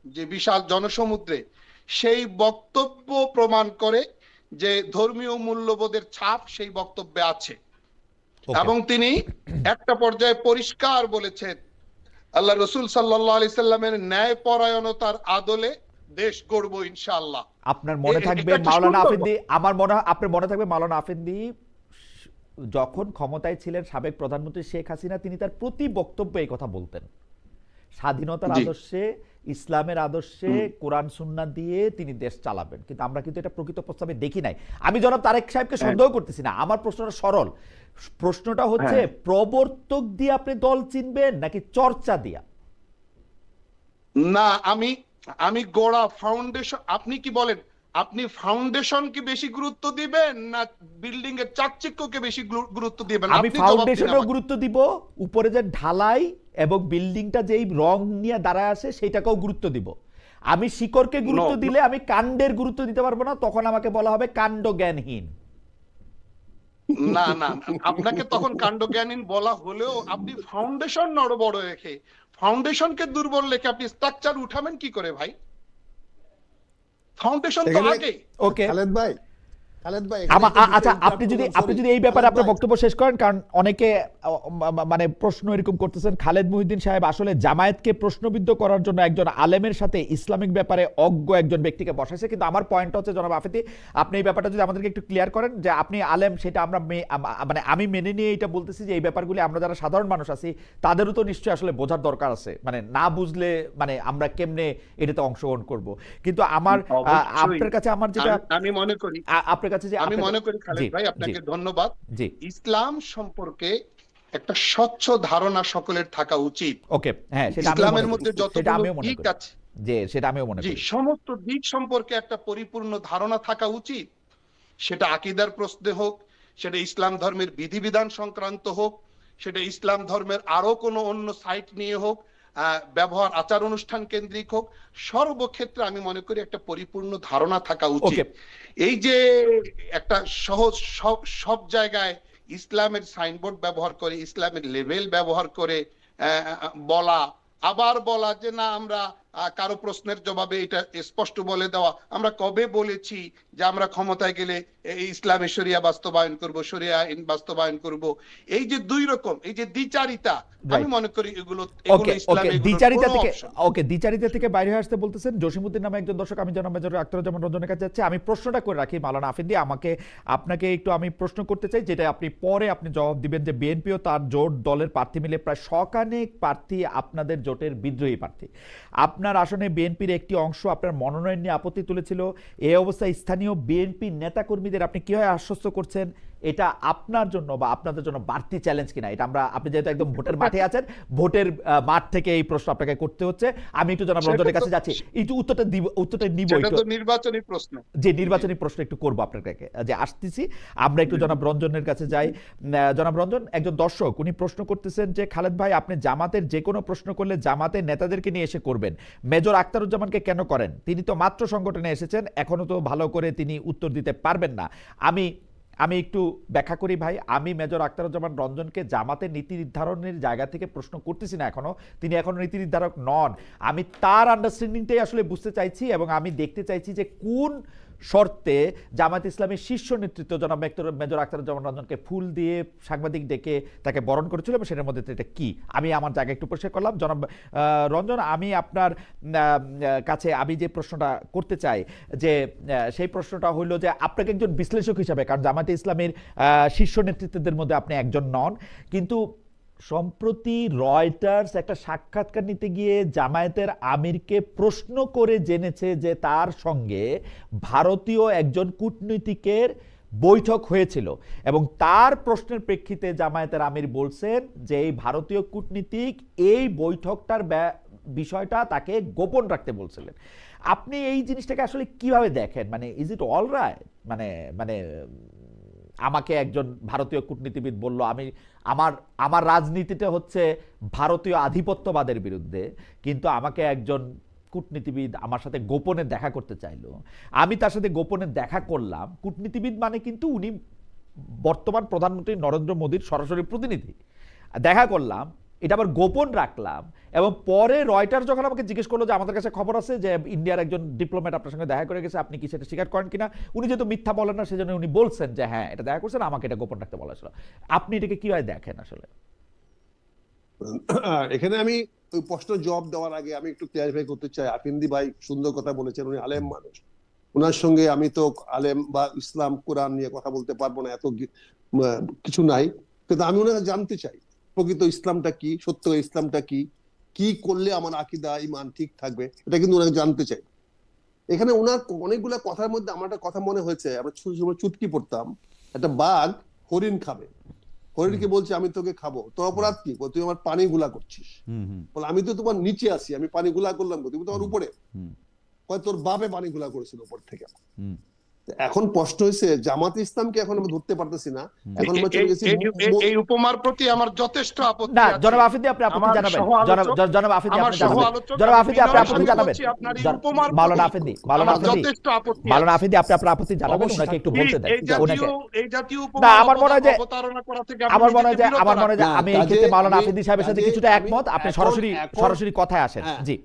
Speaker 3: যে বিশাল জনসমুদ্রে, সেই বক্তব্য প্রমাণ করে যে ধর্মীয় মূল্যবোধের ছাপ সেই বক্তব্যে আছে।
Speaker 2: Okay.
Speaker 3: এবং তিনি একটা পর্যায়ে পরিষ্কার বলেছেন, আল্লাহ রসুল সাল্লাল্লাহু আলাইহি সাল্লামের ন্যায় পরায়ণতার আদলে দেশ গড়বো ইনশাআল্লাহ।
Speaker 2: আপনার মনে থাকবে
Speaker 3: এটা একটা
Speaker 2: মাওলানা
Speaker 3: সুন্দর
Speaker 2: আফেদি, আমার মনে হয় আপনার মনে থাকবে মাওলানা আফেদি যখন ক্ষমতায় ছিলেন সাবেক প্রধানমন্ত্রী শেখ হাসিনা, তিনি তার প্রতি বক্তব্যে এই কথা বলতেন, স্বাধীনতার
Speaker 3: জি।
Speaker 2: আদর্শে, ইসলামের আদর্শে, কোরআন সুন্নাহ দিয়ে তিনি দেশ চালাবেন। কিন্তু আমরা কিন্তু এটা প্রকৃত প্রস্তাবে দেখি নাই। আমি জনাব তারেক সাহেবকে সন্দেহ করতেছি না, আমার প্রশ্নটা সরল। প্রশ্নটা হচ্ছে প্রবর্তক দিয়ে আপনি দল চিনবেন নাকি চর্চা দিয়া?
Speaker 3: না, আমি গোড়া ফাউন্ডেশন, আপনি কি বলেন, আপনি ফাউন্ডেশনকে বেশি গুরুত্ব দিবেন না বিল্ডিং এর চাকচিক্যকে বেশি গুরুত্ব দিবেন?
Speaker 2: আমি
Speaker 3: আপনি জবাব দিন
Speaker 2: ফাউন্ডেশনেও
Speaker 3: আমাকে।
Speaker 2: গুরুত্ব দিব, উপরে যে ঢালাই এবং বিল্ডিংটা যেই রং নিয়ে দাঁড়ায় আছে সেটাকেও গুরুত্ব দিব। আমি শিকড়কে গুরুত্ব দিলে আমি কাণ্ডের গুরুত্ব দিতে পারবো না, তখন আমাকে বলা হবে কাণ্ড জ্ঞানহীন।
Speaker 3: না না, আপনাকে তখন কাণ্ডজ্ঞানহীন বলা হলেও আপনি ফাউন্ডেশন বড় রেখে, ফাউন্ডেশনকে দুর্বল রেখে আপনি স্ট্রাকচার উঠাবেন কি করে ভাই? ফাউন্ডেশন তো
Speaker 1: এখানে-
Speaker 3: আগে।
Speaker 2: ওকে,
Speaker 1: খালেদ ভাই,
Speaker 2: আচ্ছা, আপনি যদি এই ব্যাপারে আপনার বক্তব্য শেষ করেন, কারণ অনেকে মানে প্রশ্ন এরকম করতেছেন। খালেদ মুহিউদ্দিন সাহেব, আসলে জামায়াতকে প্রশ্নবিদ্ধ করার জন্য একজন আলেমের সাথে ইসলামিক ব্যাপারে অজ্ঞ একজন ব্যক্তিকে বসাইছে। কিন্তু আমার পয়েন্ট হচ্ছে জনাব আফেদি, আপনি এই ব্যাপারটা যদি আমাদেরকে একটু ক্লিয়ার করেন যে আপনি আলেম, সেটা আমরা মানে আমি মেনে নিয়ে এটা বলতেছি যে এই ব্যাপারগুলি আমরা যারা সাধারণ মানুষ আছি তাদেরও তো নিশ্চয়ই আসলে বোঝার দরকার আছে। মানে না বুঝলে মানে আমরা কেমনে এটাতে অংশগ্রহণ করব। কিন্তু আমার আপনার কাছে আমার যেটা
Speaker 3: আমি মনে করি,
Speaker 2: আপনার কাছে যে
Speaker 3: আমি মনে করি খালেদ ভাই, আপনাকে ধন্যবাদ।
Speaker 2: জি,
Speaker 3: ইসলাম সম্পর্কে একটা স্বচ্ছ ধারণা সকলের থাকা উচিত।
Speaker 2: ওকে, হ্যাঁ, সেটা
Speaker 3: ইসলামের মধ্যে
Speaker 2: সেটা
Speaker 3: যতগুলো
Speaker 2: আমিও মনে
Speaker 3: দিক
Speaker 2: করি,
Speaker 3: আছে,
Speaker 2: যে সেটা আমিও মনে
Speaker 3: জি,
Speaker 2: করি।
Speaker 3: সমস্ত দিক সম্পর্কে একটা পরিপূর্ণ ধারণা থাকা উচিত। সেটা আকীদার প্রশ্নে হোক, সেটা ইসলাম ধর্মের বিধিবিধান সংক্রান্ত হোক, সেটা ইসলাম ধর্মের আরো কোনো অন্য সাইট নিয়ে হোক, ব্যবহার আচার অনুষ্ঠান কেন্দ্রিক হোক, সর্বক্ষেত্রে আমি মনে করি একটা পরিপূর্ণ ধারণা থাকা উচিত। এই যে একটা সহজ সব জায়গায় ইসলামের সাইনবোর্ড ব্যবহার করে, ইসলামের লেভেল ব্যবহার করে বলা, আবার বলা যে না আমরা কারো প্রশ্নের জবাবে এটা স্পষ্ট বলে দেওয়া। আমরা কবে বলেছি যে আমরা ক্ষমতায় গেলে এই ইসলামী শরিয়া বাস্তবায়ন করব, শরিয়া আইন বাস্তবায়ন করব? এই যে দুই রকম, এই যে দ্বিচারিতা, আমি মনে করি এগুলো ইসলামে
Speaker 2: দ্বিচারিতা থেকে দ্বিচারিতা থেকে বাইরে হয়ে আসতে বলতেছেন জসিমউদ্দিন নামে একজন দর্শক। আমি জনাব মেজর আখতারুজ্জামান রঞ্জনের কাছে যাচ্ছি। আমি প্রশ্নটা করে রাখি মাওলানা আফিন্দি, আপনাকে একটু আমি প্রশ্ন করতে চাই, যেটা আপনি পরে জবাব দিবেন, যে বিএনপিও তার জোট দলের প্রার্থী মিলে প্রায় শখানেক প্রার্থী আপনাদের জোটের বিদ্রোহী প্রার্থী। আপনার আসনে বিএনপির একটি অংশ আপনার মনোনয়ন নিয়ে আপত্তি তুলেছিল। এই অবস্থায় স্থানীয় বিএনপি নেতাকর্মীদের আপনি কিভাবে আশ্বস্ত করছেন এটা আপনার জন্য বা আপনাদের জন্য বাড়তি চ্যালেঞ্জ কিনা? এটা আপনি যেহেতু একদম ভোটের মাঠে আছেন, ভোটের মাঠ থেকে এই প্রশ্ন আপনাকে করতে হচ্ছে। আমি একটু জনাব রঞ্জনের কাছে যাচ্ছি, একটু উত্তরটা নিব।
Speaker 3: নির্বাচনী প্রশ্ন,
Speaker 2: যে নির্বাচনী প্রশ্ন একটু করবো আপনার কাছে, যে আসতেছি আমরা একটু জনাব রঞ্জনের কাছে যাই। জনাব রঞ্জন, একজন দর্শক উনি প্রশ্ন করতেছেন যে খালেদ ভাই, আপনি জামাতের যে কোনো প্রশ্ন করলে জামাতের নেতাদেরকে নিয়ে এসে করবেন, মেজর আখতারুজ্জামানকে কেন করেন? তিনি তো মাত্র সংগঠনে এসেছেন, এখনো তো ভালো করে তিনি উত্তর দিতে পারবেন না। আমি একটু ব্যাখ্যা করি ভাই। আমি মেজর আখতারুজ্জামান রঞ্জনকে জামাতের নীতি নির্ধারণের জায়গা থেকে প্রশ্ন করতেছি না, তিনি এখনো নীতি নির্ধারক নন। আমি তার আন্ডারস্ট্যান্ডিংটাই আসলে বুঝতে চাইছি, এবং আমি দেখতে চাইছি যে কোন শর্তে জামাত ইসলামের শীর্ষ নেতৃত্ব জনাব মেজর আখতারুজ্জামান রঞ্জনকে ফুল দিয়ে সাংবাদিক ডেকে তাকে বরণ করেছিল, এবং সেটার মধ্যে এটা কি আমি আমার জায়গায় একটু পরিষ্কার করলাম। জনাব রঞ্জন, আমি আপনার কাছে আমি যে প্রশ্নটা করতে চাই, যে সেই প্রশ্নটা হইল যে আপনাকে একজন বিশ্লেষক হিসাবে, কারণ জামাতে ইসলামের শীর্ষ নেতৃত্বদের মধ্যে আপনি একজন নন, কিন্তু সম্প্রতি রয়টার্স একটা সাক্ষাৎকার নিতে গিয়ে জামায়াতের আমিরকে প্রশ্ন করে জেনেছে যে তার সঙ্গে ভারতীয় একজন কূটনীতিকের বৈঠক হয়েছিল, এবং তার প্রশ্নের প্রেক্ষিতে জামায়াতের আমির বলছেন যে এই ভারতীয় কূটনীতিক এই বৈঠকটার বিষয়টা তাকে গোপন রাখতে বলছিলেন। আপনি এই জিনিসটাকে আসলে কিভাবে দেখেন? মানে ইজ ইট অল রাইট? মানে আমাকে একজন ভারতীয় কূটনীতিবিদ বলল, আমার রাজনীতিটা হচ্ছে ভারতীয় আধিপত্যবাদের বিরুদ্ধে, কিন্তু আমাকে একজন কূটনীতিবিদ আমার সাথে গোপনে দেখা করতে চাইলো, আমি তার সাথে গোপনে দেখা করলাম। কূটনীতিবিদ মানে কিন্তু উনি বর্তমান প্রধানমন্ত্রী নরেন্দ্র মোদীর সরাসরি প্রতিনিধি। দেখা করলাম, এটা আবার গোপন রাখলাম, এবং পরে রয়টার যখন আমাকে জিজ্ঞেস করলো যে আমাদের কাছে খবর আছে যে ইন্ডিয়ার একজন ডিপ্লোম্যাট আপনার সঙ্গে দেখা করে গেছে, আপনি কি সেটা স্বীকার করেন কিনা? উনি যেহেতু মিথ্যা বলেন না, সেজন্য উনি বলছেন যে হ্যাঁ এটা দেখা করছেন, আমাকে এটা গোপন রাখতে বলা ছিল। আপনি এটাকে কিভাবে দেখেন আসলে?
Speaker 1: এখানে আমি ওই প্রশ্নের জবাব দেওয়ার আগে আমি একটু ক্লিয়ারিফাই করতে চাই। আফিন্দি ভাই সুন্দর কথা বলেছেন, উনি আলেম মানুষ, ওনার সঙ্গে আমি তো আলেম বা ইসলাম কোরআন নিয়ে কথা বলতে পারবো না, এত কিছু নাই, কিন্তু আমি ওনাকে জানতে চাই প্রকৃত ইসলামটা কি, সত্য ইসলামটা কি, কি করলে আমার আকীদা ঈমান ঠিক থাকবে, এটা কিন্তু ওনাকে জানতে চাই। এখানে ওনার অনেকগুলা কথার মধ্যে আমার একটা কথা মনে হয়েছে, আমরা ছোট সময় চুটকি পড়তাম, একটা বাঘ হরিণ খাবে, হরিণকে বলছে আমি তোকে খাবো, তোর অপরাধ কি? তুই আমার পানি গুলা করছিস। বলে আমি তো তোমার নিচে আছি, আমি পানি গুলা করলাম, তুমি তোমার উপরে। তোর বাপে পানি গুলা করেছিল উপর থেকে। এখন প্রশ্ন হয়েছে জামাত ইসলামকে এখন আমরা ধরতে পারতেছি না, এখন আমরা চলে গেছি
Speaker 3: এই উপমার প্রতি আমার যথেষ্ট আপত্তি
Speaker 2: না।
Speaker 3: আছে।
Speaker 2: জনাব আফিদি আপনি আপত্তি জানাবেন, জনাব আফিদি আপনি জানাবেন, জনাব আফিদি আপনি আপত্তি জানাবেন, মাওলানা আফিদি
Speaker 3: যথেষ্ট আপত্তি,
Speaker 2: মাওলানা আফিদি আপনি আপনার আপত্তি জানাবেন, ওনাকে একটু বলতে দেন।
Speaker 3: এই জাতীয় উপমা
Speaker 2: না, আমার মনে হয় যে
Speaker 3: অবতারণা করা থেকে
Speaker 2: আমার মনে হয় যে আমি এই ক্ষেত্রে মাওলানা আফিদি সাহেবের সাথে কিছুটা একমত। আপনি সরাসরি কথায় আসেন। জি,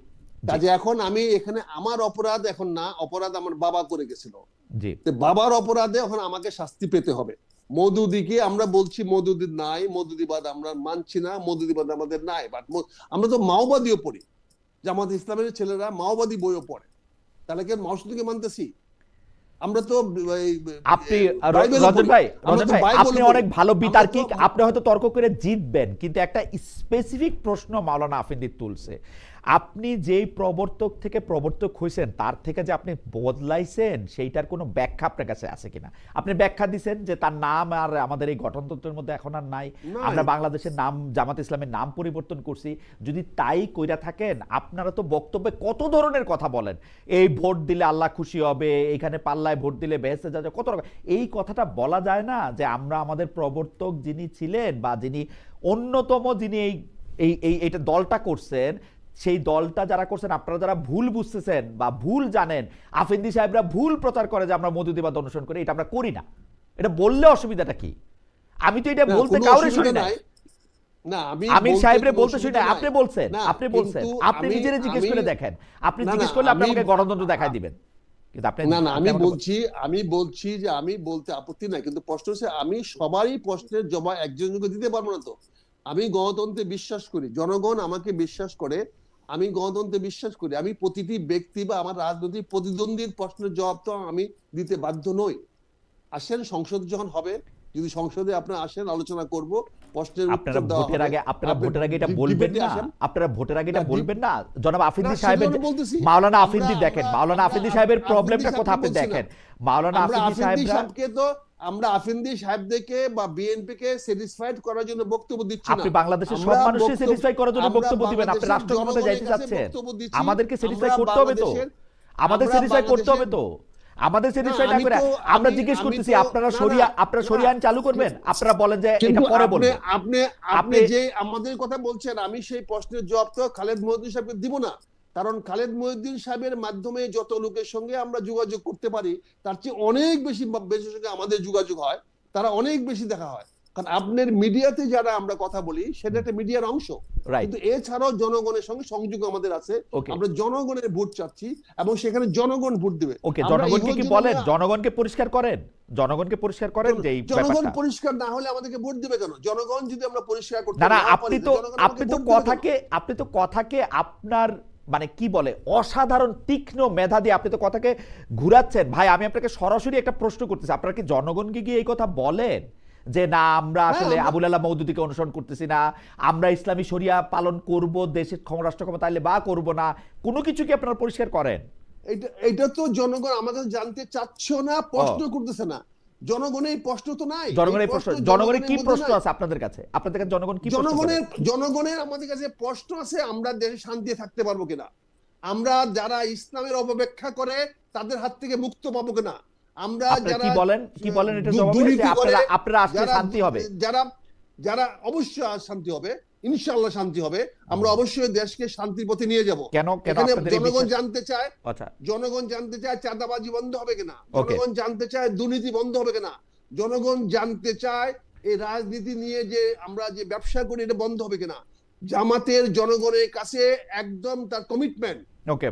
Speaker 1: কাজে এখন আমি এখানে আমার অপরাধ এখন না, অপরাধ আমার বাবা করে গেছিল,
Speaker 2: জি,
Speaker 1: বাবার অপরাধে এখন আমাকে শাস্তি পেতে হবে। মওদুদিকে আমরা বলছি মওদুদি নাই, মওদুদিবাদ আমরা মানছি না, মওদুদিবাদ আমাদের নাই, বাট আমরা তো মাওবাদীও পড়ি, জামাত ইসলামের ছেলেরা মাওবাদী বইও পড়ে, তাহলে কি মাওদুদিকে মানতেছি? আমরা তো
Speaker 2: আপনি রঞ্জন ভাই আপনি অনেক ভালো বিতার্কিক, আপনি হয়তো তর্ক করে জিতবেন, কিন্তু একটা স্পেসিফিক প্রশ্ন মাওলানা আফিন্দি তুলছে। আপনি যেই প্রবর্তক থেকে প্রবর্তক হয়েছেন তার থেকে যে আপনি বদলাইছেন সেইটার কোনো ব্যাখ্যা আপনার কাছে আছে কিনা? আপনি ব্যাখ্যা দিচ্ছেন যে তার নাম আর আমাদের এই গঠনতন্ত্রের মধ্যে এখন আর নাই, আমরা বাংলাদেশের নাম জামাত ইসলামের নাম পরিবর্তন করছি। যদি তাই কইরা থাকেন, আপনারা তো বক্তব্যে কত ধরনের কথা বলেন, এই ভোট দিলে আল্লাহ খুশি হবে, এখানে পাল্লায় ভোট দিলে বেহেশতে যাবে, কত রকম। এই কথাটা বলা যায় না যে আমরা আমাদের প্রবর্তক যিনি ছিলেন বা যিনি অন্যতম, যিনি এইটা দলটা করছেন, সেই দলটা যারা করছেন, আপনারা যারা ভুল বুঝতেছেন বা ভুল জানেন, আফিন্দি সাহেবরা ভুল প্রচার করে যে আমরা মওদুদিবাদ অনুসরণ করি, এটা আমরা করি না। এটা বললে অসুবিধাটা কি? আমি তো এটা বলতে কাউরে শুনি নাই।
Speaker 1: না আমি
Speaker 2: আমির
Speaker 1: বলতে
Speaker 2: সাহেবরে
Speaker 1: কোনো
Speaker 2: বলতে শুনি
Speaker 1: অসুবিধা
Speaker 2: আপনি
Speaker 1: নাই।
Speaker 2: বলছেন,
Speaker 1: না,
Speaker 2: আপনি বলছেন,
Speaker 1: কিন্তু
Speaker 2: আপনি
Speaker 1: আমি-
Speaker 2: নিজেরে জিজ্ঞেস করে
Speaker 1: আমি-
Speaker 2: দেখেন, আপনি
Speaker 1: না,
Speaker 2: জিজ্ঞেস
Speaker 1: না,
Speaker 2: করলে আপনি
Speaker 1: আমি-
Speaker 2: আমাকে গণতন্ত্র দেখাই দিবেন, কিন্তু আপনি
Speaker 1: না,
Speaker 2: আপনি আমাকে
Speaker 1: আমি বলছি যে আমি বলতে আপত্তি নাই, কিন্তু প্রশ্ন হচ্ছে আমি সবারই প্রশ্নের জবাব একজনকে দিতে পারবো না তো। আমি গণতন্ত্রে বিশ্বাস করি, জনগণ আমাকে বিশ্বাস করে, আমি গণতন্ত্রে বিশ্বাস করি। আমি প্রতিটি ব্যক্তি বা আমার রাজনৈতিক প্রতিদ্বন্দ্বীর প্রশ্নের জবাব তো আমি দিতে বাধ্য নই। আসেন সংসদ যখন হবে, যদি সংসদে আপনারা আসেন আলোচনা করব, প্রশ্নের
Speaker 2: আপনারা
Speaker 1: উত্তর দেওয়া
Speaker 2: ভোটের
Speaker 1: হবে।
Speaker 2: আগে আপনারা
Speaker 1: আপনি
Speaker 2: ভোটের আগে এটা
Speaker 1: ডিবেটে
Speaker 2: বলবেন না,
Speaker 1: আসেন।
Speaker 2: আপনারা ভোটের আগে এটা
Speaker 1: না,
Speaker 2: বলবেন না। জনাব আফিন্দি
Speaker 1: না,
Speaker 2: সাহেবের,
Speaker 1: সেজন্য বলতেছি।
Speaker 2: মাওলানা
Speaker 1: আমরা-
Speaker 2: আফিন্দি দেখেন,
Speaker 1: আমরা-
Speaker 2: মাওলানা
Speaker 1: আমরা
Speaker 2: আফিন্দি সাহেবের
Speaker 1: আফিন্দি
Speaker 2: প্রবলেমটা
Speaker 1: সাহেবকে
Speaker 2: কোথা আপনি
Speaker 1: বলছি না।
Speaker 2: দেখেন। মাওলানা
Speaker 1: আমরা
Speaker 2: আফিন্দি
Speaker 1: আফিন্দি
Speaker 2: সাহেবরা,
Speaker 1: সাহেবকে তো আমরা আফিন্দি সাহেবদেরকে বা বিএনপি কে স্যাটিসফাইড করার জন্য বক্তব্য দিচ্ছি না।
Speaker 2: আপনি বাংলাদেশের সব
Speaker 1: আমরা
Speaker 2: মানুষকে
Speaker 1: বক্তব্য-
Speaker 2: স্যাটিসফাই করার জন্য
Speaker 1: আমরা
Speaker 2: বক্তব্য দিবেন, আপনি
Speaker 1: বাংলাদেশের
Speaker 2: রাষ্ট্র ক্ষমতায় যাইতে
Speaker 1: জনগণের কাছে
Speaker 2: চাচ্ছেন,
Speaker 1: বক্তব্য দিচ্ছি।
Speaker 2: আমাদেরকে স্যাটিসফাই
Speaker 1: আমরা
Speaker 2: করতে হবে তো,
Speaker 1: বাংলাদেশের-
Speaker 2: আমাদের
Speaker 1: আমরা
Speaker 2: স্যাটিসফাই করতে হবে
Speaker 1: বাংলাদেশের-
Speaker 2: তো, আমাদের স্যাটিসফাই না
Speaker 1: আমি
Speaker 2: করে
Speaker 1: তো-
Speaker 2: আমরা
Speaker 1: আমি-
Speaker 2: জিজ্ঞেস
Speaker 1: আমি
Speaker 2: করতেছি
Speaker 1: তো-
Speaker 2: আপনারা
Speaker 1: না,
Speaker 2: শরিয়া,
Speaker 1: না,
Speaker 2: আপনারা
Speaker 1: না।
Speaker 2: শরিয়া আইন চালু করবেন, আপনারা বলেন যে এটা
Speaker 1: কিন্তু
Speaker 2: পরে
Speaker 1: আপনি
Speaker 2: বলবো।
Speaker 1: আপনি আপনি
Speaker 2: আপনি-
Speaker 1: যে আমাদের কথা বলছেন, আমি সেই প্রশ্নের জবাব তো খালেদ মহিউদ্দিন সাহেবকে দিব না। কারণ খালেদ মহিউদ্দিন সাহেবের মাধ্যমে যত লোকের সঙ্গে আমরা যোগাযোগ করতে পারি, তার চেয়ে অনেক বেশি বেশি সঙ্গে আমাদের যোগাযোগ হয়, তারা অনেক বেশি দেখা হয়। কারণ আপনার মিডিয়াতে যারা আমরা কথা বলি, সেটা একটা মিডিয়ার অংশ।
Speaker 2: রাইট,
Speaker 1: কিন্তু এছাড়াও জনগণের সঙ্গে সংযোগ আমাদের আছে।
Speaker 2: ওকে
Speaker 1: আমরা জনগণের ভোট চাচ্ছি এবং সেখানে জনগণ ভোট দেবে।
Speaker 2: ওকে,
Speaker 1: আমরা
Speaker 2: জনগণকে কি
Speaker 1: ইহজীবনে-
Speaker 2: বলেন, জনগণকে পরিষ্কার করেন, জনগণকে পরিষ্কার করেন যে এই
Speaker 1: জনগণ
Speaker 2: ব্যাপারটা।
Speaker 1: পরিষ্কার না হলে আমাদেরকে ভোট দেবে কেন? জনগণ যদি আমরা পরিষ্কার করতে
Speaker 2: না না,
Speaker 1: না
Speaker 2: আপনি
Speaker 1: পারি,
Speaker 2: তো
Speaker 1: জনগণ আমাকে
Speaker 2: আপনি তো
Speaker 1: ভোট দেবে কেন?
Speaker 2: কথাকে আপনার মানে কি বলে অসাধারণ তীক্ষ্ণ মেধা দিয়ে আপনি তো কথাকে ঘুরাচ্ছেন। ভাই আমি আপনাকে সরাসরি একটা প্রশ্ন করতেছি, আপনারা কি জনগণকে গিয়ে এই কথা বলেন যে না আমরা আসলে
Speaker 1: আমরা-
Speaker 2: আবুল আলাহ মওদুদীকে অনুসরণ করতেছি না, আমরা ইসলামী শরিয়া পালন করব, দেশের রাষ্ট্র ক্ষমতা আইলে বা করব না, কোনো কিছু কি আপনারা পরিষ্কার করেন?
Speaker 1: এটা তো জনগণ আমাকে জানতে চাচ্ছ না, প্রশ্ন করতেছে না। জনগণের এই প্রশ্ন তো নাই।
Speaker 2: জনগণের
Speaker 1: এই
Speaker 2: প্রশ্ন,
Speaker 1: প্রশ্ন
Speaker 2: জনগণের কি
Speaker 1: মধ্যে
Speaker 2: প্রশ্ন
Speaker 1: নাই।
Speaker 2: আছে আপনাদের কাছে? আপনাদের কাছে জনগণ কি প্রশ্ন করে?
Speaker 1: জনগণের আমাদের কাছে প্রশ্ন আছে, আমরা দেশে শান্তি থাকতে পারবো কিনা, আমরা যারা ইসলামের অপব্যাখ্যা করে তাদের হাত থেকে মুক্ত পাবো কিনা, আমরা
Speaker 2: আপনারা
Speaker 1: যারা
Speaker 2: কি বলেন এটা জবাবে যে
Speaker 1: দুর্নীতি করে,
Speaker 2: আপনারা আসলে
Speaker 1: যারা-
Speaker 2: শান্তি হবে?
Speaker 1: যারা অবশ্যই শান্তি হবে, ইনশাআল্লাহ শান্তি হবে। আমরা অবশ্যই দেশকে শান্তির পথে নিয়ে যাব।
Speaker 2: কেন
Speaker 1: এখানে
Speaker 2: আপনাদের এই
Speaker 1: জনগণ
Speaker 2: বিশ্বাস?
Speaker 1: জানতে চায়,
Speaker 2: আচ্ছা,
Speaker 1: জনগণ জানতে চায় চাঁদাবাজি বন্ধ হবে কিনা,
Speaker 2: Okay.
Speaker 1: জনগণ জানতে চায় দুর্নীতি বন্ধ হবে কিনা, জনগণ জানতে চায় এই রাজনীতি নিয়ে যে আমরা যে ব্যবসা করি এটা বন্ধ হবে কিনা। জামাতের জনগণের কাছে একদম তার কমিটমেন্ট
Speaker 2: ওকে